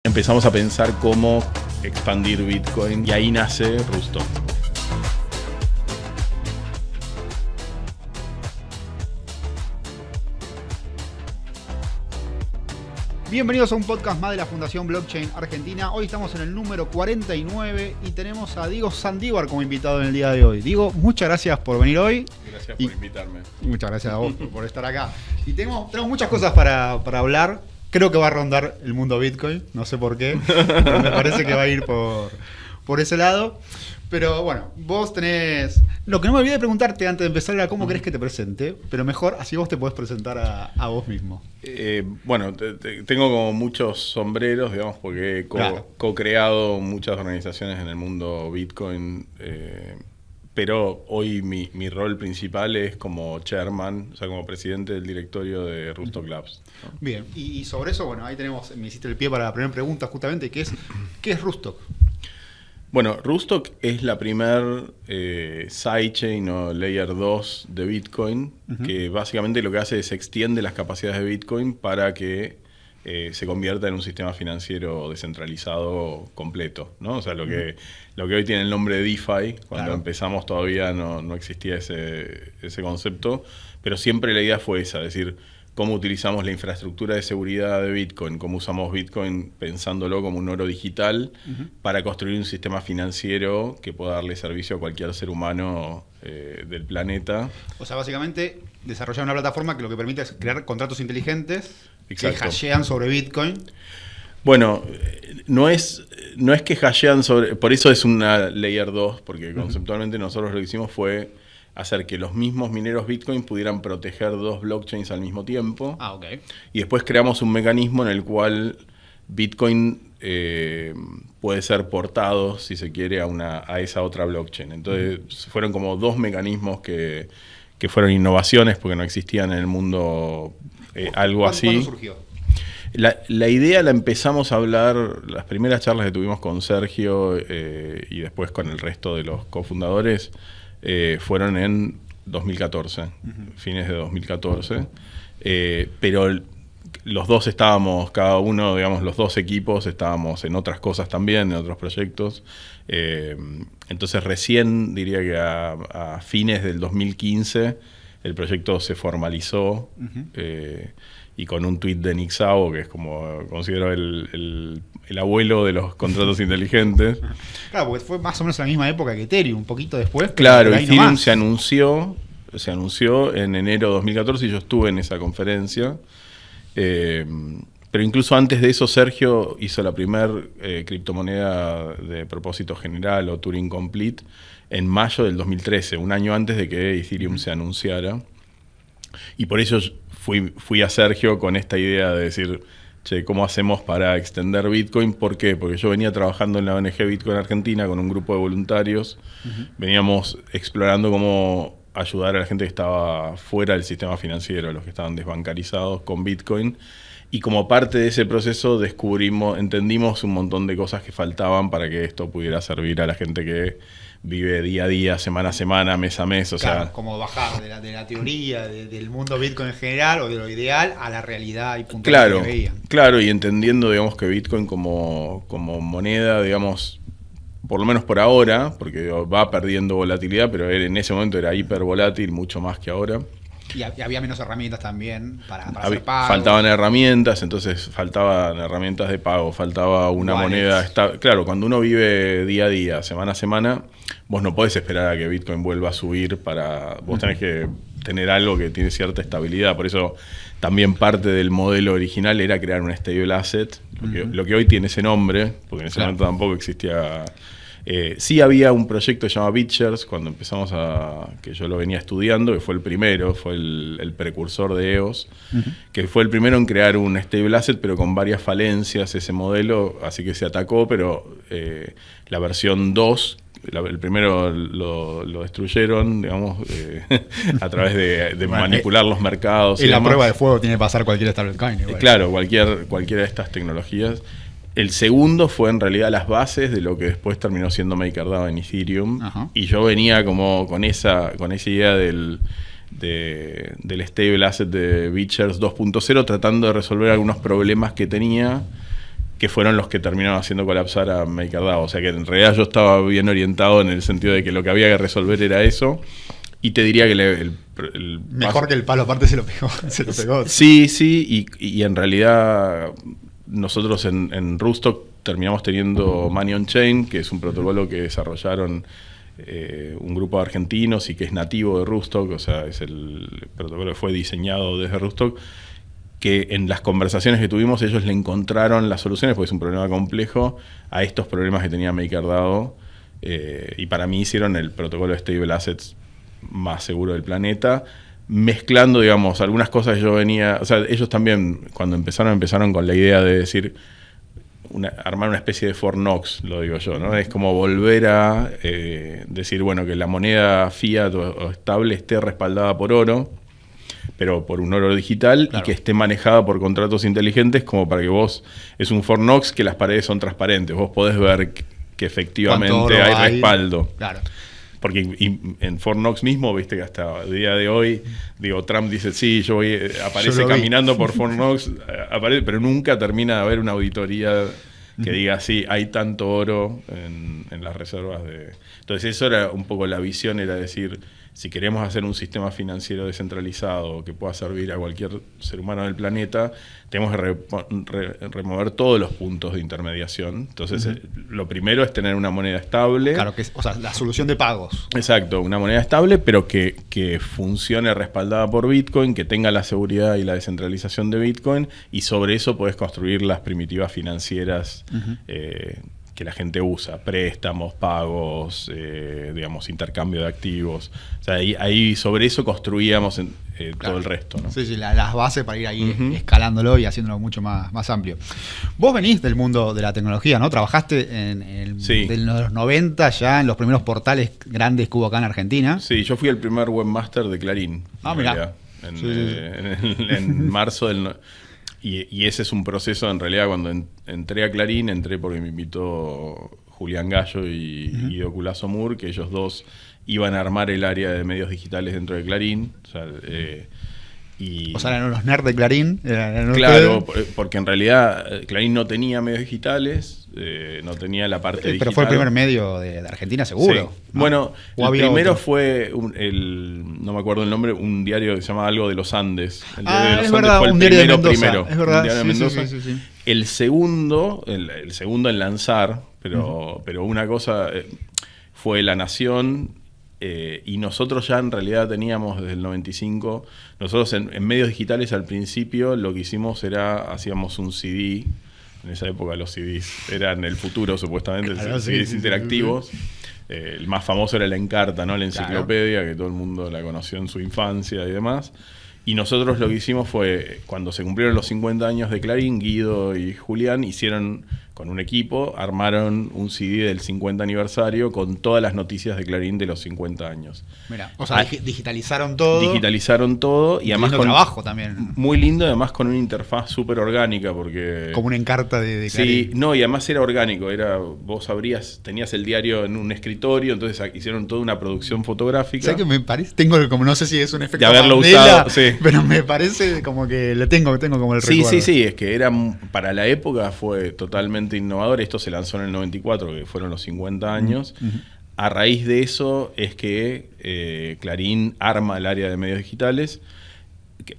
Empezamos a pensar cómo expandir Bitcoin y ahí nace Rusto. Bienvenidos a un podcast más de la Fundación Blockchain Argentina. Hoy estamos en el número 49 y tenemos a Diego Sandívar como invitado en el día de hoy. Diego, muchas gracias por venir hoy. Gracias por invitarme. Muchas gracias a vos por estar acá. Y tenemos muchas cosas para hablar. Creo que va a rondar el mundo Bitcoin, no sé por qué, pero me parece que va a ir por ese lado. Pero bueno, vos tenés... Lo que no me olvidé de preguntarte antes de empezar era cómo querés que te presente, pero mejor así vos te podés presentar a vos mismo. Bueno, tengo como muchos sombreros, digamos, porque he co-creado muchas organizaciones en el mundo Bitcoin, pero hoy mi rol principal es como chairman, o sea, como presidente del directorio de Rusto Labs, ¿no? Bien, y sobre eso, bueno, ahí tenemos, me hiciste el pie para la primera pregunta justamente, ¿qué es Rusto? Bueno, Rusto es la primer sidechain o layer 2 de Bitcoin, que básicamente lo que hace es extiende las capacidades de Bitcoin para que se convierta en un sistema financiero descentralizado completo, ¿no? O sea, lo que hoy tiene el nombre de DeFi, cuando empezamos todavía no existía ese concepto, pero siempre la idea fue esa, es decir, cómo utilizamos la infraestructura de seguridad de Bitcoin, cómo usamos Bitcoin pensándolo como un oro digital para construir un sistema financiero que pueda darle servicio a cualquier ser humano del planeta. O sea, básicamente desarrollar una plataforma que lo que permite es crear contratos inteligentes. Exacto. Que hashean sobre Bitcoin. Bueno, no es que hashean sobre... Por eso es una Layer 2, porque conceptualmente nosotros lo que hicimos fue hacer que los mismos mineros Bitcoin pudieran proteger dos blockchains al mismo tiempo. Y después creamos un mecanismo en el cual Bitcoin puede ser portado, si se quiere, a esa otra blockchain. Entonces fueron como dos mecanismos que fueron innovaciones porque no existían en el mundo algo así. ¿Cuándo surgió? La idea la empezamos a hablar, las primeras charlas que tuvimos con Sergio y después con el resto de los cofundadores fueron en 2014, fines de 2014, pero los dos estábamos, cada uno, digamos, los dos equipos estábamos en otras cosas también, en otros proyectos. Entonces recién, diría que a fines del 2015, el proyecto se formalizó y con un tweet de Nick Szabo, que es como, considero el abuelo de los contratos inteligentes. Claro, porque fue más o menos en la misma época que Ethereum, un poquito después. Claro, Ethereum se anunció en enero de 2014 y yo estuve en esa conferencia. Pero incluso antes de eso, Sergio hizo la primer criptomoneda de propósito general o Turing Complete en mayo del 2013, un año antes de que Ethereum se anunciara. Y por eso fui a Sergio con esta idea de decir, che, ¿cómo hacemos para extender Bitcoin? ¿Por qué? Porque yo venía trabajando en la ONG Bitcoin Argentina con un grupo de voluntarios. Veníamos explorando cómo ayudar a la gente que estaba fuera del sistema financiero, los que estaban desbancarizados con Bitcoin. Y como parte de ese proceso entendimos un montón de cosas que faltaban para que esto pudiera servir a la gente que vive día a día, semana a semana, mes a mes. Claro, como bajar de la teoría, del mundo Bitcoin en general o de lo ideal a la realidad y puntualmente que veían. Claro, y entendiendo, digamos, que Bitcoin como moneda, digamos, por lo menos por ahora, porque va perdiendo volatilidad, pero en ese momento era hiper volátil, mucho más que ahora. Y había menos herramientas también para hacer pagos. Faltaban herramientas, entonces faltaban herramientas de pago, faltaba una moneda. Claro, cuando uno vive día a día, semana a semana, vos no podés esperar a que Bitcoin vuelva a subir vos tenés que tener algo que tiene cierta estabilidad. Por eso también parte del modelo original era crear un stable asset, lo que hoy tiene ese nombre, porque en ese momento tampoco existía... sí había un proyecto que se llama Bitchers, cuando empezamos que yo lo venía estudiando, que fue el primero, fue el precursor de EOS, que fue el primero en crear un stable asset, pero con varias falencias ese modelo, así que se atacó, pero la versión 2, el primero lo destruyeron, digamos, a través de manipular los mercados. En la prueba de fuego tiene que pasar cualquier stablecoin. Claro, cualquiera de estas tecnologías. El segundo fue en realidad las bases de lo que después terminó siendo MakerDAO en Ethereum. Y yo venía como con esa idea del stable asset de Bitchers 2.0, tratando de resolver algunos problemas que tenía que fueron los que terminaron haciendo colapsar a MakerDAO. O sea que en realidad yo estaba bien orientado en el sentido de que lo que había que resolver era eso. Y te diría que mejor que el palo aparte se lo pegó. Sí, y en realidad nosotros en Rustock terminamos teniendo Money on Chain, que es un protocolo que desarrollaron un grupo de argentinos y que es nativo de Rustock, o sea, es el protocolo que fue diseñado desde Rustock, que en las conversaciones que tuvimos ellos le encontraron las soluciones, porque es un problema complejo, a estos problemas que tenía MakerDAO, y para mí hicieron el protocolo de Stable Assets más seguro del planeta, mezclando, digamos, algunas cosas que yo venía... O sea, ellos también, cuando empezaron con la idea de decir, armar una especie de Fort Knox, lo digo yo, ¿no? Es como volver a decir, bueno, que la moneda fiat o estable esté respaldada por oro, pero por un oro digital, claro, y que esté manejada por contratos inteligentes, como para que vos... Es un Fort Knox que las paredes son transparentes, vos podés ver que efectivamente hay respaldo. Claro. Porque en Fort Knox mismo, viste que hasta el día de hoy, digo, Trump dice, sí, aparece caminando por Fort Knox, pero nunca termina de haber una auditoría que diga, sí, hay tanto oro en las reservas de... Entonces eso era un poco la visión, era decir, si queremos hacer un sistema financiero descentralizado que pueda servir a cualquier ser humano del planeta, tenemos que remover todos los puntos de intermediación. Entonces, lo primero es tener una moneda estable. Claro, o sea, la solución de pagos. Exacto, una moneda estable, pero que funcione respaldada por Bitcoin, que tenga la seguridad y la descentralización de Bitcoin, y sobre eso podés construir las primitivas financieras que la gente usa, préstamos, pagos, digamos, intercambio de activos. O sea, ahí sobre eso construíamos claro, todo el resto, ¿no? Sí, las bases para ir ahí escalándolo y haciéndolo mucho más amplio. Vos venís del mundo de la tecnología, ¿no? Trabajaste en los 90 ya en los primeros portales grandes que hubo acá en Argentina. Sí, yo fui el primer webmaster de Clarín. Ah, mirá. En marzo del... Y ese es un proceso, en realidad, cuando entré a Clarín, entré porque me invitó Julián Gallo y Guido Culazo Moore, que ellos dos iban a armar el área de medios digitales dentro de Clarín. O sea, eran los nerds de Clarín. Claro, porque en realidad Clarín no tenía medios digitales, no tenía la parte digital. Pero fue el primer medio de Argentina, seguro. Sí. ¿No? Bueno, el primero fue, no me acuerdo el nombre, un diario que se llama algo de los Andes. El diario de los es Andes verdad, fue un el diario de primero. Es verdad, un diario de Mendoza. Sí. El segundo en lanzar, pero una cosa fue La Nación. Y nosotros ya en realidad teníamos desde el 95, nosotros en medios digitales al principio lo que hicimos hacíamos un CD, en esa época los CDs eran el futuro supuestamente, claro, CDs interactivos. El más famoso era la Encarta, ¿no? La enciclopedia, claro, que todo el mundo la conoció en su infancia y demás. Y nosotros lo que hicimos fue, cuando se cumplieron los 50 años de Clarín, Guido y Julián hicieron, con un equipo, armaron un CD del 50 aniversario con todas las noticias de Clarín de los 50 años. Mira, o sea, digitalizaron todo. Digitalizaron todo. Y además con trabajo también. Muy lindo, además con una interfaz súper orgánica, porque... Como una encarta de Clarín. Sí, no, y además era orgánico. Vos tenías el diario en un escritorio, entonces hicieron toda una producción fotográfica. ¿Sabes qué me parece? Tengo como, no sé si es un efecto de haberlo usado, sí. Pero me parece como que le tengo como el recuerdo. Sí, es que para la época fue totalmente innovador. Esto se lanzó en el 94, que fueron los 50 años. A raíz de eso es que Clarín arma el área de medios digitales,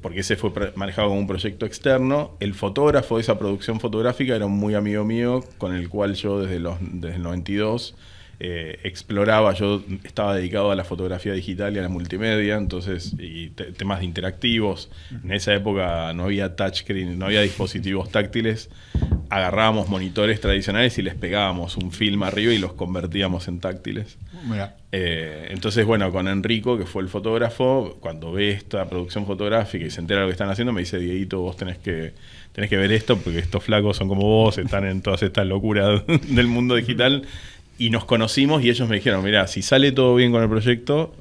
porque ese fue manejado como un proyecto externo. El fotógrafo de esa producción fotográfica era un muy amigo mío, con el cual yo desde el 92 exploraba. Yo estaba dedicado a la fotografía digital y a la multimedia, entonces, y temas de interactivos. En esa época no había touchscreen, no había dispositivos táctiles. Agarrábamos monitores tradicionales y les pegábamos un film arriba y los convertíamos en táctiles. Entonces, bueno, con Enrico, que fue el fotógrafo, cuando ve esta producción fotográfica y se entera de lo que están haciendo, me dice: Dieguito, vos tenés que ver esto, porque estos flacos son como vos, están en todas estas locuras del mundo digital. Y nos conocimos y ellos me dijeron: mirá, si sale todo bien con el proyecto,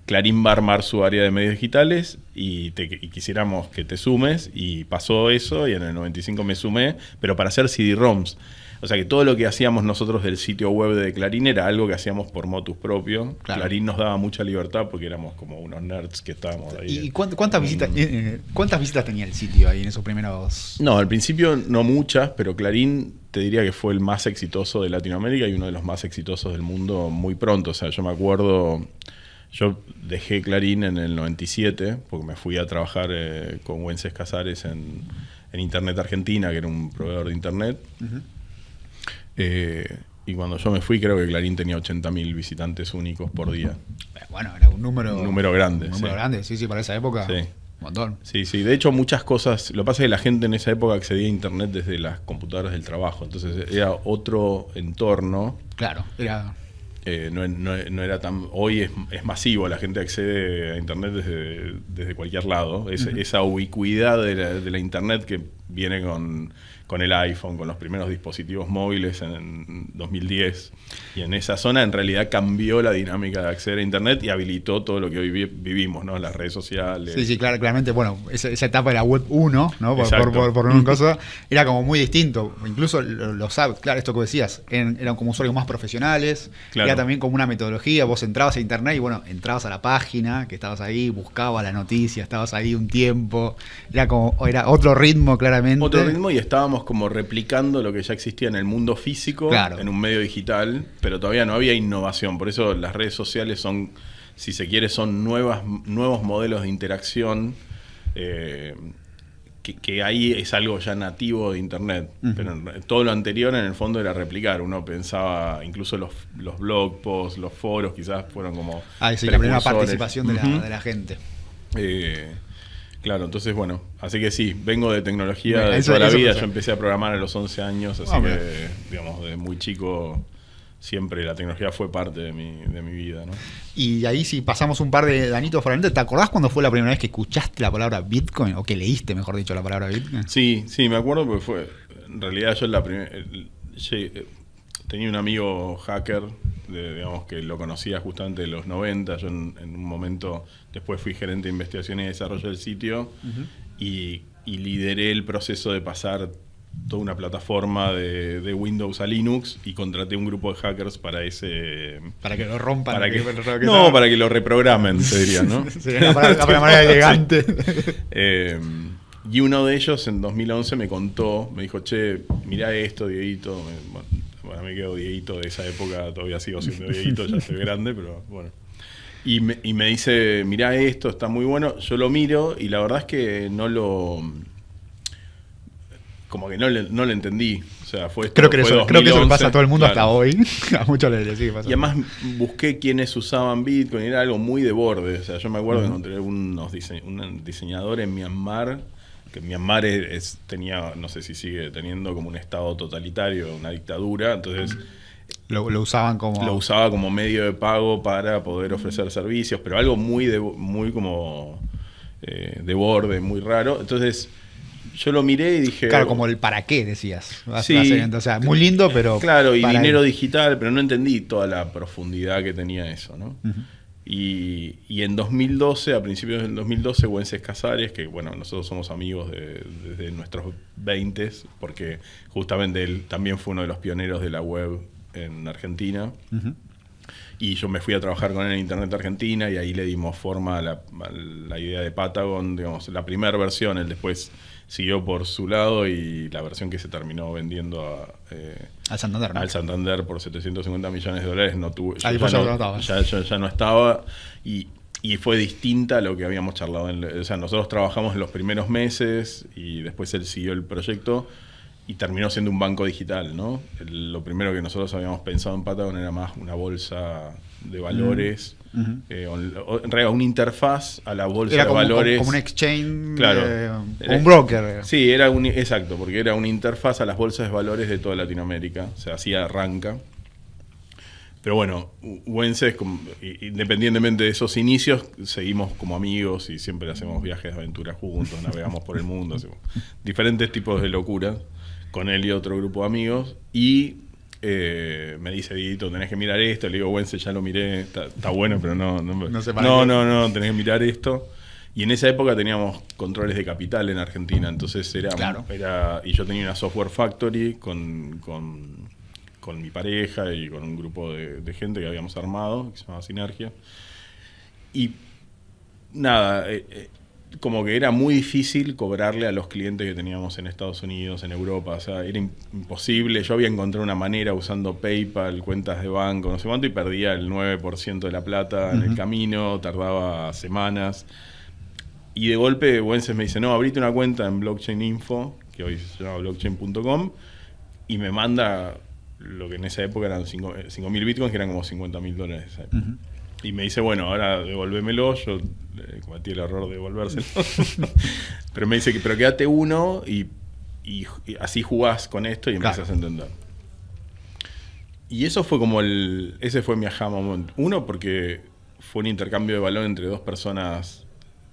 Clarín va a armar su área de medios digitales y quisiéramos que te sumes. Y pasó eso, y en el 95 me sumé, pero para hacer CD-ROMs. O sea que todo lo que hacíamos nosotros del sitio web de Clarín era algo que hacíamos por motus propio. Claro. Clarín nos daba mucha libertad porque éramos como unos nerds que estábamos ahí. ¿Y cuántas visitas tenía el sitio ahí en esos primeros...? No, al principio no muchas, pero Clarín te diría que fue el más exitoso de Latinoamérica y uno de los más exitosos del mundo muy pronto. O sea, yo me acuerdo... Yo dejé Clarín en el 97 porque me fui a trabajar con Wences Casares en Internet Argentina, que era un proveedor de Internet. Y cuando yo me fui, creo que Clarín tenía 80.000 visitantes únicos por día. Bueno, era un número grande. Un número grande, sí, para esa época. Sí. Un montón. Sí, sí. De hecho, muchas cosas. Lo que pasa es que la gente en esa época accedía a Internet desde las computadoras del trabajo. Entonces era otro entorno. Claro, era. No era tan. Hoy es masivo, la gente accede a Internet desde cualquier lado. Esa ubicuidad de la Internet que viene con el iPhone, con los primeros dispositivos móviles en 2010. Y en esa zona en realidad cambió la dinámica de acceder a Internet y habilitó todo lo que hoy vivimos, ¿no? Las redes sociales. Sí, claramente, bueno, esa etapa de la web 1, ¿no? Por una cosa, era como muy distinto. Incluso los apps, claro, esto que decías, eran como usuarios más profesionales. Claro. Era también como una metodología. Vos entrabas a Internet y, bueno, entrabas a la página, que estabas ahí, buscabas la noticia, estabas ahí un tiempo. Era otro ritmo, claramente. Otro ritmo, y estábamos como replicando lo que ya existía en el mundo físico, claro, en un medio digital, pero todavía no había innovación. Por eso las redes sociales son, si se quiere, son nuevos modelos de interacción, que ahí es algo ya nativo de Internet. Pero todo lo anterior en el fondo era replicar. Uno pensaba, incluso los blog posts, los foros quizás fueron como sí, la primera participación de la gente. Claro, entonces bueno, así que sí, vengo de tecnología de toda la vida. Yo empecé a programar a los 11 años, así que, digamos, de muy chico siempre la tecnología fue parte de mi vida, ¿no? Y ahí, si pasamos un par de añitos por adelante, ¿te acordás cuando fue la primera vez que escuchaste la palabra Bitcoin? O que leíste, mejor dicho, la palabra Bitcoin. Sí, me acuerdo porque fue, en realidad yo tenía un amigo hacker, digamos, que lo conocía justamente de los 90. Yo en un momento después fui gerente de investigación y desarrollo del sitio, y lideré el proceso de pasar toda una plataforma de Windows a Linux, y contraté un grupo de hackers para que lo rompan. Para que lo reprogramen, te diría, ¿no? Sería la manera elegante. Y uno de ellos en 2011 me dijo, che, mirá esto, Dieguito. Bueno, me quedo Dieguito de esa época, todavía sigo siendo Dieguito, ya estoy grande, pero bueno. Y me dice, mirá esto, está muy bueno. Yo lo miro y la verdad es que no lo entendí. O sea, creo que eso le pasa a todo el mundo, claro, hasta hoy. A muchos les sigue pasando. Y además busqué quiénes usaban Bitcoin, era algo muy de borde. O sea, yo me acuerdo que encontré un diseñador en Myanmar, que Myanmar tenía, no sé si sigue teniendo, como un estado totalitario, una dictadura. Entonces lo usaban como... Lo usaba como medio de pago para poder ofrecer servicios, pero algo muy de borde, muy raro. Entonces yo lo miré y dije... Claro, como el para qué, decías. Sí, o sea, muy lindo, pero... Claro, y dinero digital, pero no entendí toda la profundidad que tenía eso, ¿no? Y en 2012, a principios del 2012, Wences Casares, que bueno, nosotros somos amigos desde nuestros 20s, porque justamente él también fue uno de los pioneros de la web en Argentina. Y yo me fui a trabajar con él en Internet Argentina, y ahí le dimos forma a la idea de Patagon, digamos, la primera versión. Él después siguió por su lado, y la versión que se terminó vendiendo al Santander, ¿no? Al Santander por $750 millones no tuvo. Ya no estaba, y fue distinta a lo que habíamos charlado. O sea, nosotros trabajamos en los primeros meses y después él siguió el proyecto y terminó siendo un banco digital, ¿no? Lo primero que nosotros habíamos pensado en Patagon era más una bolsa de valores, en realidad una interfaz a la bolsa de valores. Como un exchange, claro, un broker. Sí, exacto, porque era una interfaz a las bolsas de valores de toda Latinoamérica. O sea, así arranca. Pero bueno, Wences, independientemente de esos inicios, seguimos como amigos y siempre hacemos viajes de aventura juntos, navegamos por el mundo, hacemos diferentes tipos de locuras con él y otro grupo de amigos. Y me dice, Dieguito, tenés que mirar esto. Le digo, Wences, ya lo miré, está bueno, pero no, tenés que mirar esto. Y en esa época teníamos controles de capital en Argentina, entonces y yo tenía una software factory con con mi pareja y con un grupo de gente que habíamos armado, que se llamaba Sinergia. Y nada, como que era muy difícil cobrarle a los clientes que teníamos en Estados Unidos, en Europa. O sea, era imposible. Yo había encontrado una manera usando PayPal, cuentas de banco, no sé cuánto, y perdía el 9% de la plata en el camino, tardaba semanas. Y de golpe Wences me dice, no, abrite una cuenta en Blockchain Info, que hoy se llama blockchain.com, y me manda lo que en esa época eran 5.000 bitcoins, que eran como $50.000. Y me dice, bueno, ahora devolvémelo. Yo cometí el error de devolvérselo. Pero me dice, pero quédate uno y así jugás con esto y empiezas a entender. Y eso fue como ese fue mi aha moment. Uno, porque fue un intercambio de valor entre dos personas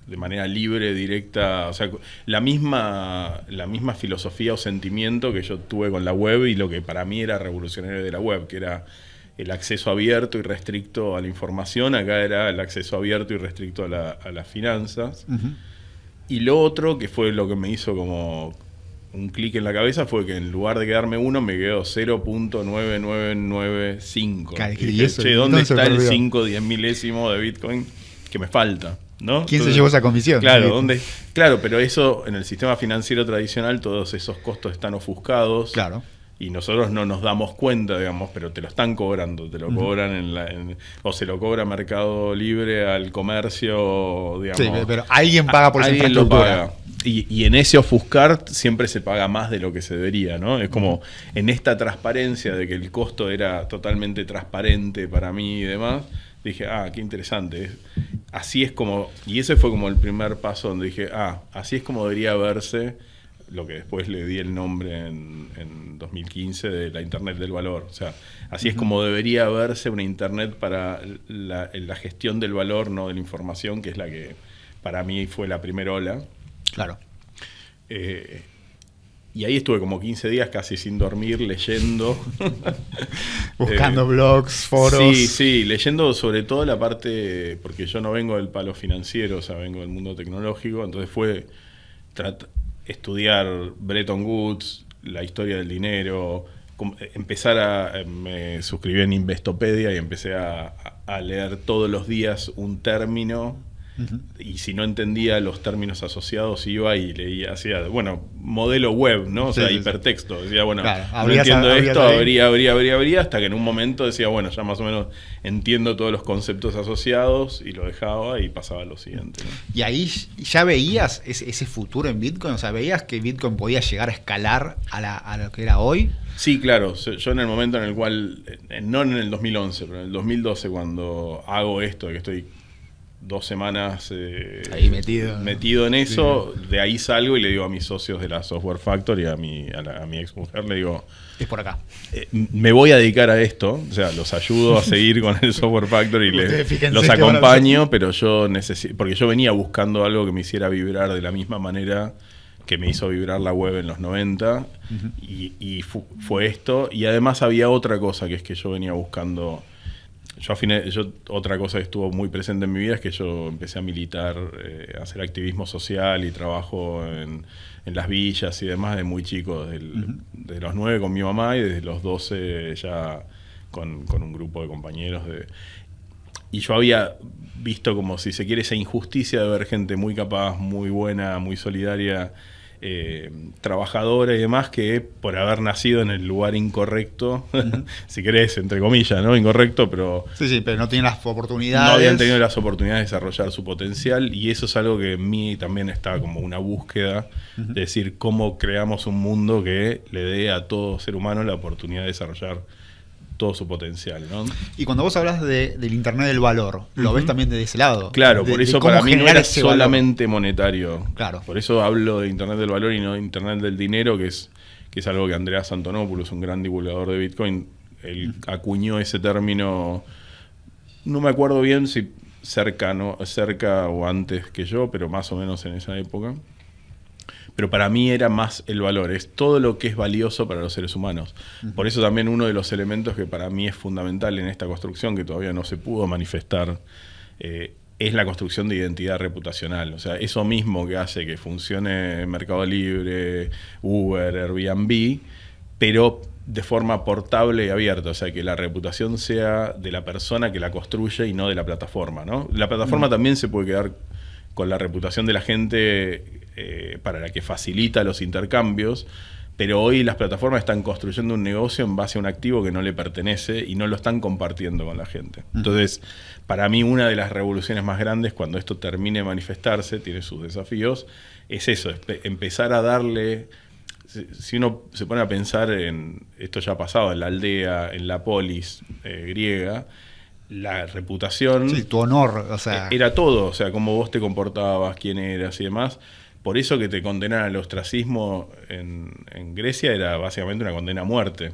de manera libre, directa, o sea, la misma filosofía o sentimiento que yo tuve con la web y lo que para mí era revolucionario de la web, que era el acceso abierto y restricto a la información. Acá era el acceso abierto y restricto a las finanzas. Y lo otro, que fue lo que me hizo como un clic en la cabeza, fue que en lugar de quedarme uno, me quedó 0.9995. Y dije, che, ¿dónde está el 5/10 milésimo de Bitcoin que me falta? ¿No? ¿Quién se llevó esa comisión? Claro, claro, pero eso en el sistema financiero tradicional, todos esos costos están ofuscados. Claro. Y nosotros no nos damos cuenta, digamos, pero te lo están cobrando, te lo cobran o se lo cobra Mercado Libre al comercio, digamos. Sí, pero alguien paga por esa infraestructura. Lo paga. Y en ese ofuscar siempre se paga más de lo que se debería, ¿no? Es como en esta transparencia de que el costo era totalmente transparente para mí y demás, dije, qué interesante. Así es como, y ese fue como el primer paso donde dije, así es como debería verse lo que después le di el nombre en 2015 de la Internet del Valor. O sea, así es como debería verse una Internet para la gestión del valor, no de la información, que es la que para mí fue la primera ola. Claro. Y ahí estuve como 15 días casi sin dormir, leyendo. Buscando blogs, foros. Sí, leyendo sobre todo la parte, porque yo no vengo del palo financiero, o sea, vengo del mundo tecnológico, entonces fue estudiar Bretton Woods, la historia del dinero, me suscribí en Investopedia y empecé a leer todos los días un término. Y si no entendía los términos asociados, iba y leía, hacía, modelo web, ¿no? O sea, hipertexto. Decía, claro, no entiendo esto, habría, hasta que en un momento decía, ya más o menos entiendo todos los conceptos asociados, y lo dejaba y pasaba a lo siguiente, ¿no? Y ahí ya veías ese futuro en Bitcoin, o sea, veías que Bitcoin podía llegar a escalar a lo que era hoy. Sí, claro. Yo en el momento en el cual, no en el 2011, pero en el 2012, cuando hago esto, de que estoy 2 semanas ahí metido en eso, de ahí salgo y le digo a mis socios de la Software Factory, a mi ex mujer, le digo, es por acá, me voy a dedicar a esto, o sea, los ayudo a seguir con el Software Factory y los acompaño, pero yo necesito, porque yo venía buscando algo que me hiciera vibrar de la misma manera que me hizo vibrar la web en los 90, y fue esto. Y además había otra cosa, que es que yo venía buscando. Otra cosa que estuvo muy presente en mi vida es que yo empecé a militar, a hacer activismo social y trabajo en las villas y demás de muy chico, desde los 9 con mi mamá y desde los 12 ya con un grupo de compañeros. Y yo había visto, como si se quiere, esa injusticia de ver gente muy capaz, muy buena, muy solidaria, trabajadora y demás, que por haber nacido en el lugar incorrecto, si querés, entre comillas, ¿no? Incorrecto, pero... Sí, pero no tienen las oportunidades. No habían tenido las oportunidades de desarrollar su potencial, y eso es algo que en mí también está como una búsqueda, de decir cómo creamos un mundo que le dé a todo ser humano la oportunidad de desarrollar todo su potencial, ¿no? Y cuando vos hablas del Internet del valor, ¿lo ves también de ese lado? Claro, por eso para mí no era solamente monetario. Claro. Por eso hablo de Internet del valor y no de Internet del dinero, que es algo que Andreas Antonopoulos, un gran divulgador de Bitcoin, él acuñó ese término, no me acuerdo bien si cerca o antes que yo, pero más o menos en esa época. Pero para mí era más el valor, es todo lo que es valioso para los seres humanos. Por eso también uno de los elementos que para mí es fundamental en esta construcción, que todavía no se pudo manifestar, es la construcción de identidad reputacional. O sea, eso mismo que hace que funcione Mercado Libre, Uber, Airbnb, pero de forma portable y abierta, o sea, que la reputación sea de la persona que la construye y no de la plataforma, ¿no? La plataforma también se puede quedar con la reputación de la gente para la que facilita los intercambios, pero hoy las plataformas están construyendo un negocio en base a un activo que no le pertenece y no lo están compartiendo con la gente. Entonces, para mí una de las revoluciones más grandes cuando esto termine de manifestarse, tiene sus desafíos, es eso, empezar a darle... Si uno se pone a pensar en, esto ya ha pasado, en la aldea, en la polis griega, la reputación... Sí, tu honor, o sea... Era todo, o sea, cómo vos te comportabas, quién eras y demás. Por eso que te condenan al ostracismo en Grecia era básicamente una condena a muerte.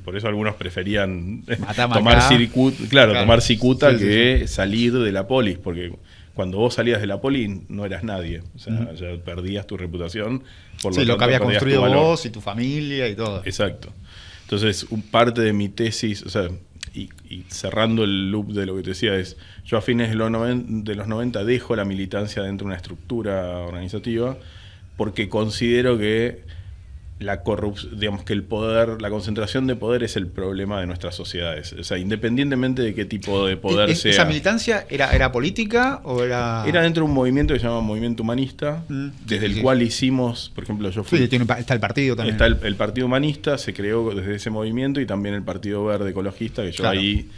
Por eso algunos preferían tomar cicuta que salir de la polis, porque... Cuando vos salías de la poli no eras nadie, o sea, ya perdías tu reputación. Por lo que habías construido vos y tu familia y todo. Exacto. Entonces, parte de mi tesis, o sea, y cerrando el loop de lo que te decía, es, yo a fines de los 90 dejo la militancia dentro de una estructura organizativa porque considero que la corrupción, digamos que el poder, la concentración de poder es el problema de nuestras sociedades. O sea, independientemente de qué tipo de poder sea. ¿Esa militancia era política o era...? Era dentro de un movimiento que se llama Movimiento Humanista, desde el cual hicimos, por ejemplo, yo fui... Sí, está el partido también. Está el Partido Humanista, se creó desde ese movimiento, y también el Partido Verde Ecologista, que yo ahí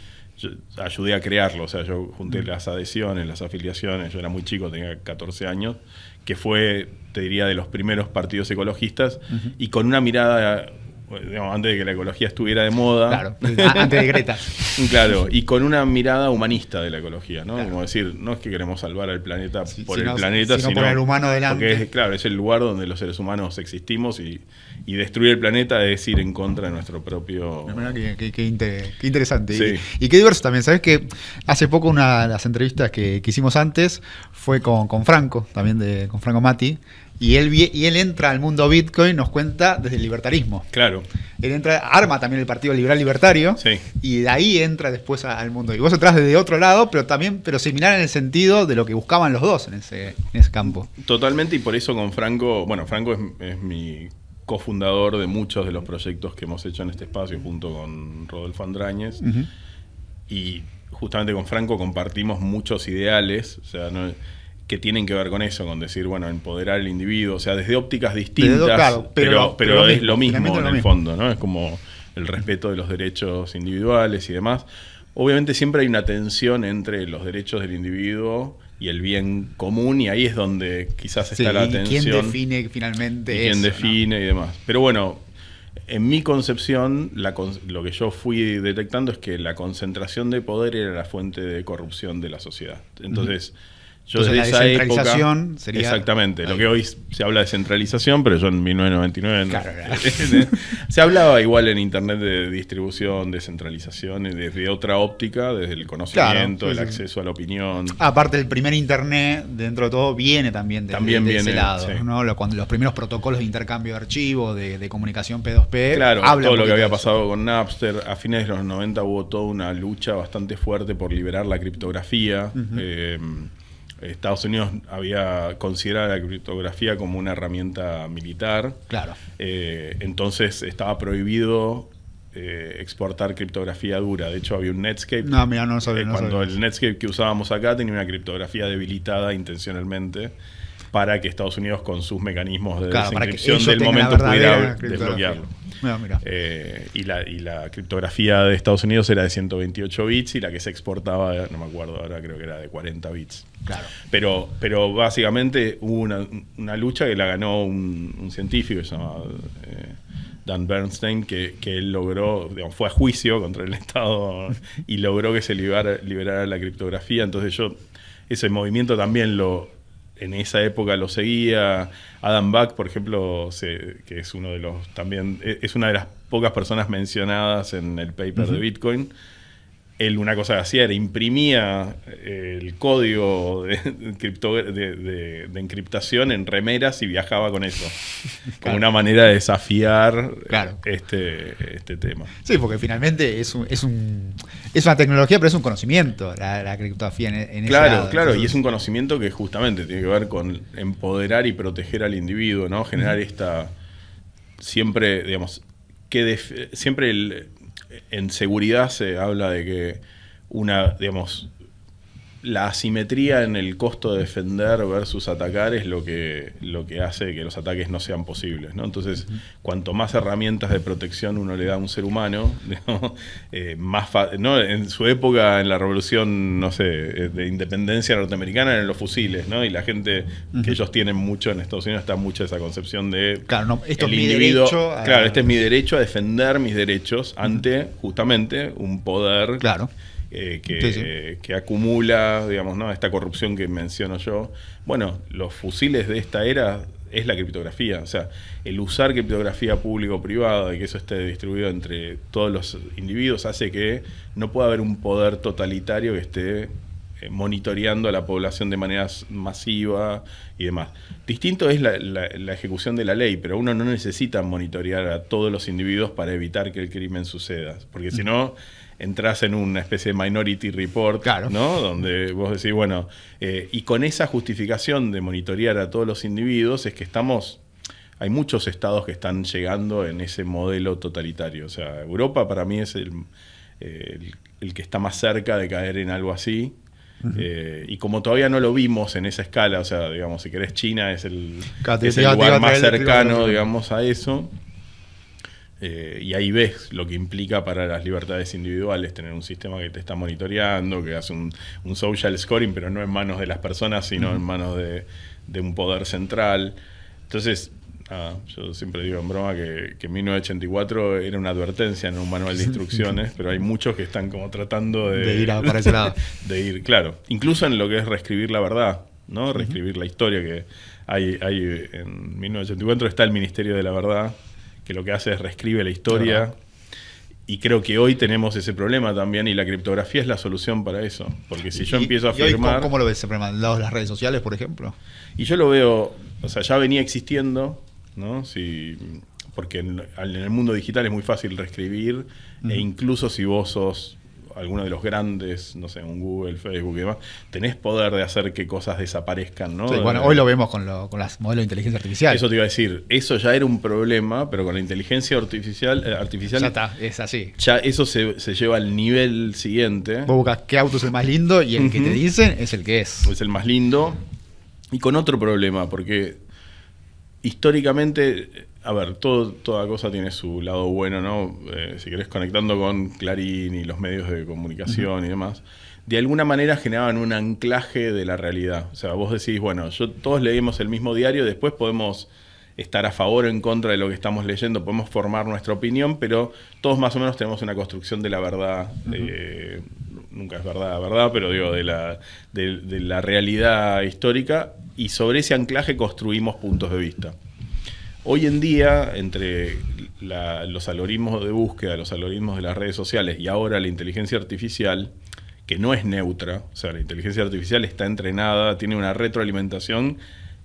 ayudé a crearlo. O sea, yo junté las adhesiones, las afiliaciones, yo era muy chico, tenía 14 años, que fue, te diría, de los primeros partidos ecologistas, y con una mirada, digamos, antes de que la ecología estuviera de moda. Claro, antes de Greta. Claro, y con una mirada humanista de la ecología, ¿no? Claro. Como decir, no es que queremos salvar al planeta por el planeta, sino poner el humano delante. Porque es el lugar donde los seres humanos existimos, y destruir el planeta es ir en contra de nuestro propio... Qué interesante. Sí. Y qué diverso también. ¿Sabés que hace poco una de las entrevistas que hicimos antes fue con Franco, también con Franco Matti, y él entra al mundo Bitcoin, nos cuenta desde el libertarismo. Claro. Él arma también el Partido Liberal Libertario, y de ahí entra después al mundo. Y vos entrás desde otro lado, pero similar en el sentido de lo que buscaban los dos en ese campo. Totalmente, y por eso con Franco, bueno, Franco es mi cofundador de muchos de los proyectos que hemos hecho en este espacio junto con Rodolfo Andráñez, y justamente con Franco compartimos muchos ideales, o sea, que tienen que ver con eso, con decir, bueno, empoderar al individuo, o sea, desde ópticas distintas, claro, pero es lo mismo en el fondo, ¿no? Es como el respeto de los derechos individuales y demás. Obviamente siempre hay una tensión entre los derechos del individuo y el bien común, y ahí es donde quizás está la tensión. ¿Quién define finalmente eso? ¿Quién define y demás? Pero bueno, en mi concepción, lo que yo fui detectando es que la concentración de poder era la fuente de corrupción de la sociedad. Entonces... Entonces, la descentralización sería... Exactamente, lo que hoy se habla de centralización, pero yo en 1999 se hablaba igual en internet de distribución, descentralización, desde otra óptica, desde el conocimiento, el acceso a la opinión. Aparte, el primer internet, dentro de todo, viene también de ese lado, ¿no? Cuando los primeros protocolos de intercambio de archivos, de comunicación P2P, claro, todo lo que había pasado con Napster. A fines de los 90 hubo toda una lucha bastante fuerte por liberar la criptografía. Estados Unidos había considerado la criptografía como una herramienta militar. Claro. Entonces estaba prohibido exportar criptografía dura. De hecho, había un Netscape. No sabía. El Netscape que usábamos acá tenía una criptografía debilitada intencionalmente para que Estados Unidos, con sus mecanismos de desencripción del momento, pudiera desbloquearlo. Y la criptografía de Estados Unidos era de 128 bits y la que se exportaba, no me acuerdo ahora, creo que era de 40 bits. Claro. Pero básicamente hubo una lucha que la ganó un científico que se llama Dan Bernstein, que él logró, digamos, fue a juicio contra el Estado y logró que se liberara la criptografía. Entonces yo ese movimiento también en esa época lo seguía. Adam Back, por ejemplo, que es uno de los también es una de las pocas personas mencionadas en el paper de Bitcoin. Él, una cosa que hacía era imprimía el código de encriptación en remeras y viajaba con eso. Como una manera de desafiar este tema. Sí, porque finalmente es una tecnología, pero es un conocimiento la criptografía en ese lado. Claro, y es un conocimiento que justamente tiene que ver con empoderar y proteger al individuo, ¿no? Generar esta... Siempre, digamos... siempre en seguridad se habla de que digamos, la asimetría en el costo de defender versus atacar es lo que hace que los ataques no sean posibles, ¿no? Entonces, cuanto más herramientas de protección uno le da a un ser humano, digamos, ¿no? En su época, en la revolución, no sé, de independencia norteamericana, eran los fusiles, ¿no? Y la gente que ellos tienen mucho en Estados Unidos está mucho esa concepción de claro, no, esto el es individuo. Mi derecho claro, este es mi derecho a defender mis derechos ante justamente un poder. Claro. Que acumula, digamos, ¿no? Esta corrupción que menciono yo. Bueno, los fusiles de esta era es la criptografía. O sea, el usar criptografía pública o privada y que eso esté distribuido entre todos los individuos hace que no pueda haber un poder totalitario que esté monitoreando a la población de manera masiva y demás. Distinto es la ejecución de la ley, pero uno no necesita monitorear a todos los individuos para evitar que el crimen suceda, porque si no entras en una especie de Minority Report, claro, ¿no? Donde vos decís, bueno, y con esa justificación de monitorear a todos los individuos es que hay muchos estados que están llegando en ese modelo totalitario. O sea, Europa para mí es el que está más cerca de caer en algo así. Y como todavía no lo vimos en esa escala, o sea, digamos, si querés, China es el lugar más cercano, digamos, a eso. Y ahí ves lo que implica para las libertades individuales tener un sistema que te está monitoreando, que hace un social scoring, pero no en manos de las personas, sino en manos de un poder central. Entonces, yo siempre digo en broma que 1984 era una advertencia, no un manual de instrucciones, pero hay muchos que están como tratando de ir para ese lado. De ir, claro, incluso en lo que es reescribir la verdad, ¿no? Reescribir la historia, que hay en 1984 está el Ministerio de la Verdad, que lo que hace es reescribe la historia, y creo que hoy tenemos ese problema también, y la criptografía es la solución para eso, porque si yo empiezo a afirmar... Hoy, ¿cómo lo ves ese problema? ¿Al lado de las redes sociales, por ejemplo? Y yo lo veo, o sea, ya venía existiendo, ¿no? Porque en el mundo digital es muy fácil reescribir, e incluso si vos sos alguno de los grandes, no sé, un Google, Facebook y demás, tenés poder de hacer que cosas desaparezcan, ¿no? Sí, bueno, hoy lo vemos con los modelos de inteligencia artificial. Eso te iba a decir, eso ya era un problema, pero con la inteligencia artificial ya está, es así. Ya eso se lleva al nivel siguiente. Vos buscas qué auto es el más lindo y el que te dicen es el que es. Es el más lindo. Y con otro problema, porque históricamente, a ver, toda cosa tiene su lado bueno, ¿no? Si querés, conectando con Clarín y los medios de comunicación y demás, de alguna manera generaban un anclaje de la realidad. O sea, vos decís, bueno, todos leemos el mismo diario, después podemos estar a favor o en contra de lo que estamos leyendo, podemos formar nuestra opinión, pero todos más o menos tenemos una construcción de la verdad. Nunca es verdad, pero digo, de la realidad histórica, y sobre ese anclaje construimos puntos de vista. Hoy en día, entre los algoritmos de búsqueda, los algoritmos de las redes sociales y ahora la inteligencia artificial, que no es neutra, o sea, la inteligencia artificial está entrenada, tiene una retroalimentación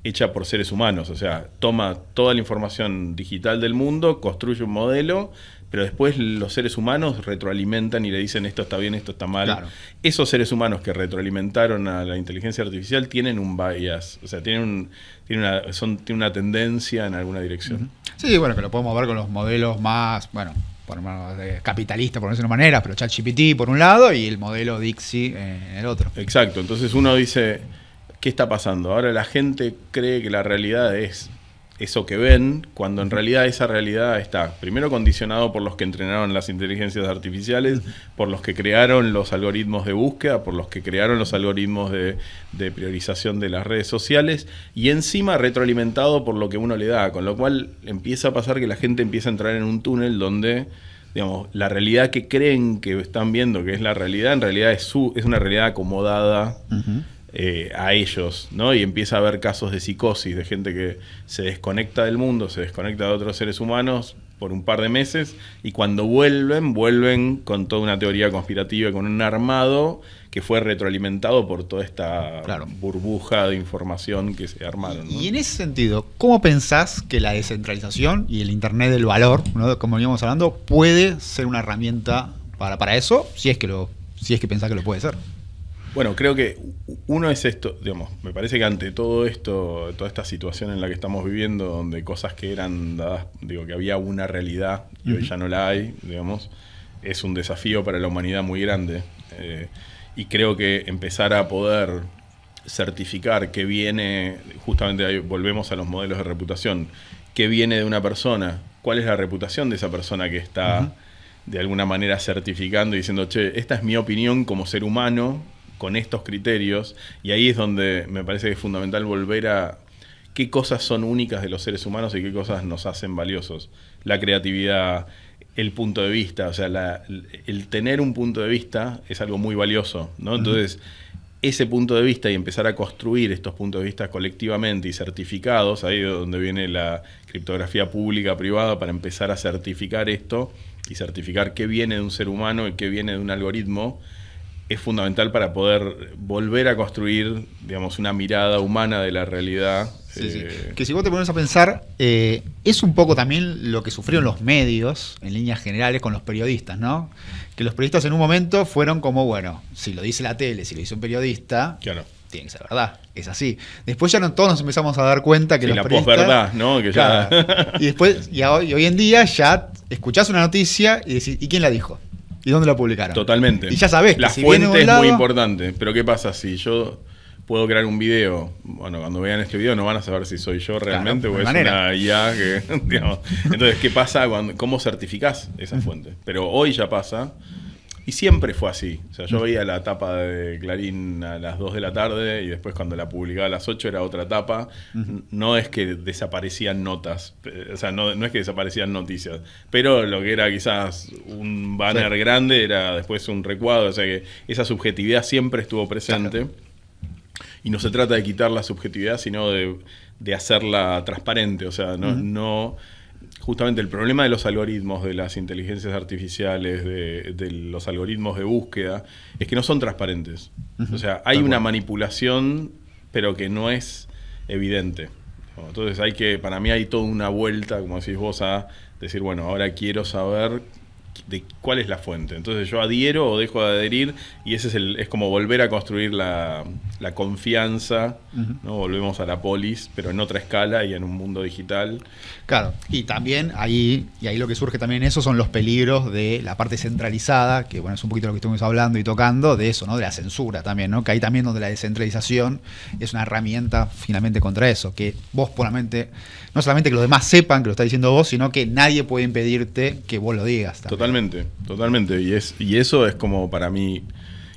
hecha por seres humanos, o sea, toma toda la información digital del mundo, construye un modelo, pero después los seres humanos retroalimentan y le dicen esto está bien, esto está mal. Claro. Esos seres humanos que retroalimentaron a la inteligencia artificial tienen un bias, o sea, tienen una tendencia en alguna dirección. Sí, bueno, que lo podemos ver con los modelos más, bueno, capitalistas, por decirlo de una manera, pero ChatGPT por un lado y el modelo Dixie en el otro. Exacto, entonces uno dice, ¿qué está pasando? Ahora la gente cree que la realidad es eso que ven, cuando en realidad esa realidad está primero condicionado por los que entrenaron las inteligencias artificiales, por los que crearon los algoritmos de búsqueda, por los que crearon los algoritmos de priorización de las redes sociales, y encima retroalimentado por lo que uno le da, con lo cual empieza a pasar que la gente empieza a entrar en un túnel donde, digamos, la realidad que creen que están viendo que es la realidad, en realidad es una realidad acomodada a ellos, ¿no? Y empieza a haber casos de psicosis, de gente que se desconecta del mundo, se desconecta de otros seres humanos por un par de meses, y cuando vuelven con toda una teoría conspirativa, con un armado que fue retroalimentado por toda esta burbuja de información que se armaron, ¿no? Y en ese sentido, ¿cómo pensás que la descentralización y el Internet del valor, ¿no?, como veníamos hablando, puede ser una herramienta para eso, si es que pensás que lo puede ser? Bueno, creo que uno es esto, digamos, me parece que ante todo esto, toda esta situación en la que estamos viviendo, donde cosas que eran dadas, digo, que había una realidad y hoy ya no la hay, digamos, es un desafío para la humanidad muy grande. Y creo que empezar a poder certificar qué viene, justamente ahí volvemos a los modelos de reputación, qué viene de una persona, cuál es la reputación de esa persona que está de alguna manera certificando y diciendo, che, esta es mi opinión como ser humano con estos criterios, y ahí es donde me parece que es fundamental volver a qué cosas son únicas de los seres humanos y qué cosas nos hacen valiosos. La creatividad, el punto de vista, o sea, el tener un punto de vista es algo muy valioso, ¿no? Entonces, ese punto de vista y empezar a construir estos puntos de vista colectivamente y certificados, ahí es donde viene la criptografía pública, privada, para empezar a certificar esto y certificar qué viene de un ser humano y qué viene de un algoritmo, es fundamental para poder volver a construir, digamos, una mirada humana de la realidad. Sí. Que si vos te pones a pensar, es un poco también lo que sufrieron los medios, en líneas generales, con los periodistas, ¿no? Que los periodistas en un momento fueron como, bueno, si lo dice la tele, si lo dice un periodista, claro, tiene que ser verdad, es así. Después ya todos nos empezamos a dar cuenta que los periodistas... la posverdad, ¿no? Que ya... Claro, y después, y hoy en día ya escuchás una noticia y decís, ¿y quién la dijo? ¿Y dónde la publicaron? Totalmente. Y ya sabés que la fuente es muy importante. Pero ¿qué pasa si yo puedo crear un video? Bueno, cuando vean este video no van a saber si soy yo realmente, o es una IA que, digamos. Entonces, ¿qué pasa? ¿Cómo certificás esa fuente? Pero hoy ya pasa, y siempre fue así. O sea, yo veía la tapa de Clarín a las 2 de la tarde y después cuando la publicaba a las 8 era otra tapa. No es que desaparecían notas, o sea, no es que desaparecían noticias, pero lo que era quizás un banner grande era después un recuadro, o sea que esa subjetividad siempre estuvo presente. Claro. Y no se trata de quitar la subjetividad, sino de hacerla transparente, o sea, no justamente el problema de los algoritmos, de las inteligencias artificiales, de los algoritmos de búsqueda, es que no son transparentes. O sea, hay una manipulación, pero que no es evidente. Entonces para mí hay toda una vuelta, como decís vos, a decir, bueno, ahora quiero saber de cuál es la fuente. Entonces yo adhiero o dejo de adherir, y ese es como volver a construir la confianza, ¿no? Volvemos a la polis, pero en otra escala y en un mundo digital. Claro, y también ahí lo que surge también eso son los peligros de la parte centralizada, que bueno, es un poquito lo que estuvimos hablando y tocando, de eso, ¿no? De la censura también, ¿no? Que ahí también donde la descentralización es una herramienta finalmente contra eso, que vos puramente, no solamente que los demás sepan que lo estás diciendo vos, sino que nadie puede impedirte que vos lo digas también. Totalmente. Y eso es como para mí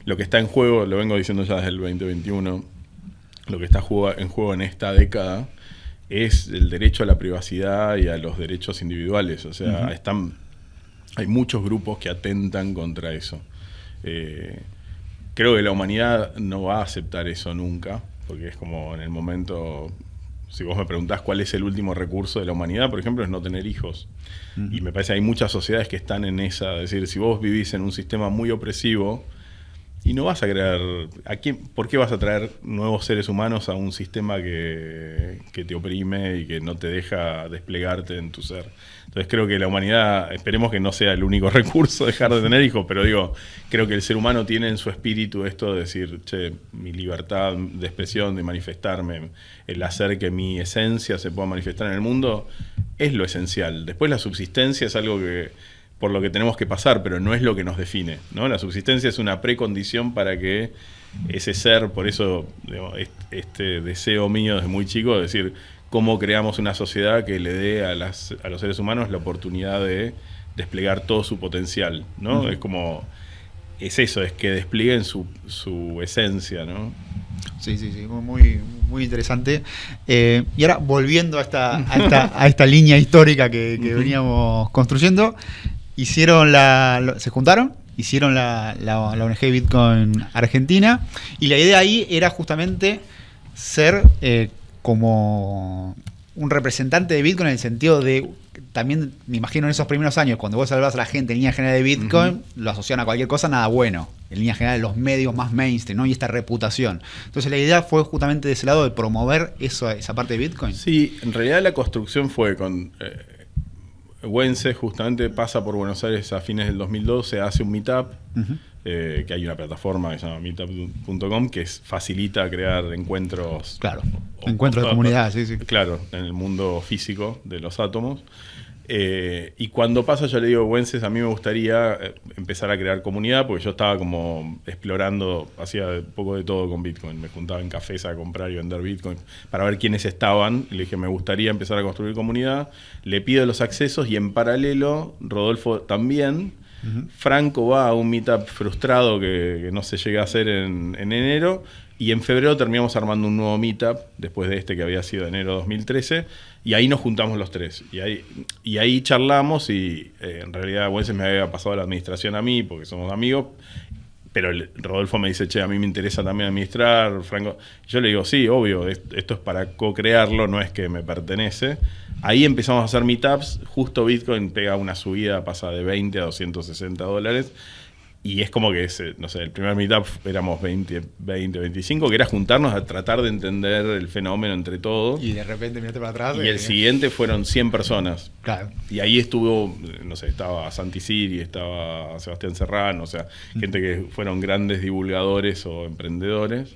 lo que está en juego, lo vengo diciendo ya desde el 2021, lo que está en juego en esta década es el derecho a la privacidad y a los derechos individuales. O sea, hay muchos grupos que atentan contra eso. Creo que la humanidad no va a aceptar eso nunca, porque es como en el momento... Si vos me preguntás cuál es el último recurso de la humanidad, por ejemplo, es no tener hijos. Y me parece que hay muchas sociedades que están en esa. Es decir, si vos vivís en un sistema muy opresivo y no vas a crear... ¿Por qué vas a traer nuevos seres humanos a un sistema que te oprime y que no te deja desplegarte en tu ser? Entonces creo que la humanidad, esperemos que no sea el único recurso dejar de tener hijos, pero digo, creo que el ser humano tiene en su espíritu esto de decir, che, mi libertad de expresión, de manifestarme, el hacer que mi esencia se pueda manifestar en el mundo, es lo esencial. Después la subsistencia es algo que por lo que tenemos que pasar, pero no es lo que nos define, ¿no? La subsistencia es una precondición para que ese ser, por eso digamos, este deseo mío desde muy chico, de decir, cómo creamos una sociedad que le dé a los seres humanos la oportunidad de desplegar todo su potencial, ¿no? Es eso, es que desplieguen su esencia, ¿no? Sí, muy, muy interesante. Y ahora, volviendo a esta línea histórica que veníamos construyendo, se juntaron, hicieron la ONG Bitcoin Argentina, y la idea ahí era justamente ser como un representante de Bitcoin en el sentido de, también me imagino en esos primeros años, cuando vos hablabas a la gente en línea general de Bitcoin, lo asociaban a cualquier cosa, nada bueno. En línea general, los medios más mainstream, ¿no? Y esta reputación. Entonces, la idea fue justamente de ese lado de promover esa parte de Bitcoin. Sí, en realidad la construcción fue con... Wences justamente pasa por Buenos Aires a fines del 2012, hace un meetup, que hay una plataforma que se llama meetup.com que facilita crear encuentros. Claro, encuentros de comunidad, sí. Claro, en el mundo físico de los átomos. Y cuando pasa, yo le digo, Wences, a mí me gustaría empezar a crear comunidad, porque yo estaba como explorando, hacía un poco de todo con Bitcoin. Me juntaba en cafés a comprar y vender Bitcoin para ver quiénes estaban. Y le dije, me gustaría empezar a construir comunidad. Le pido los accesos y en paralelo, Rodolfo también. Franco va a un meetup frustrado que no se llega a hacer en enero. Y en febrero terminamos armando un nuevo meetup, después de este que había sido enero de 2013, y ahí nos juntamos los tres. Y ahí charlamos y en realidad Wences me había pasado la administración a mí, porque somos amigos, pero Rodolfo me dice, che, a mí me interesa también administrar, Franco. Yo le digo, sí, obvio, esto es para co-crearlo, no es que me pertenece. Ahí empezamos a hacer meetups, justo Bitcoin pega una subida, pasa de 20 a 260 dólares. Y es como que, no sé, el primer meetup éramos 25, que era juntarnos a tratar de entender el fenómeno entre todos. Y de repente miraste para atrás. Y el siguiente fueron 100 personas. Claro. Y ahí estuvo, no sé, estaba Santi Siri, estaba Sebastián Serrano, o sea, gente que fueron grandes divulgadores o emprendedores.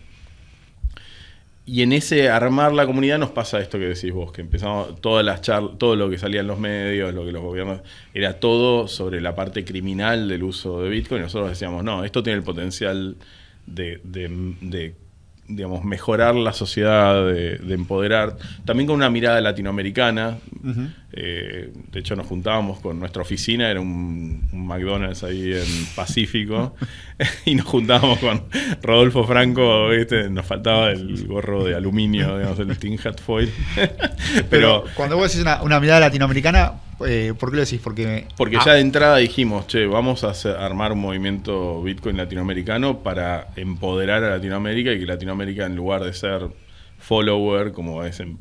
Y en ese armar la comunidad nos pasa esto que decís vos, que empezamos todas las charlas, todo lo que salía en los medios, lo que los gobiernos, era todo sobre la parte criminal del uso de Bitcoin. Y nosotros decíamos, no, esto tiene el potencial de digamos, mejorar la sociedad, de empoderar, también con una mirada latinoamericana. De hecho, nos juntábamos con nuestra oficina, era un McDonald's ahí en Pacífico, y nos juntábamos con Rodolfo Franco, ¿viste? Nos faltaba el gorro de aluminio, digamos, el tin hat foil. Pero cuando vos decís una mirada latinoamericana, ¿por qué lo decís? Porque ya de entrada dijimos, che, vamos a armar un movimiento Bitcoin latinoamericano para empoderar a Latinoamérica y que Latinoamérica, en lugar de ser follower, como es en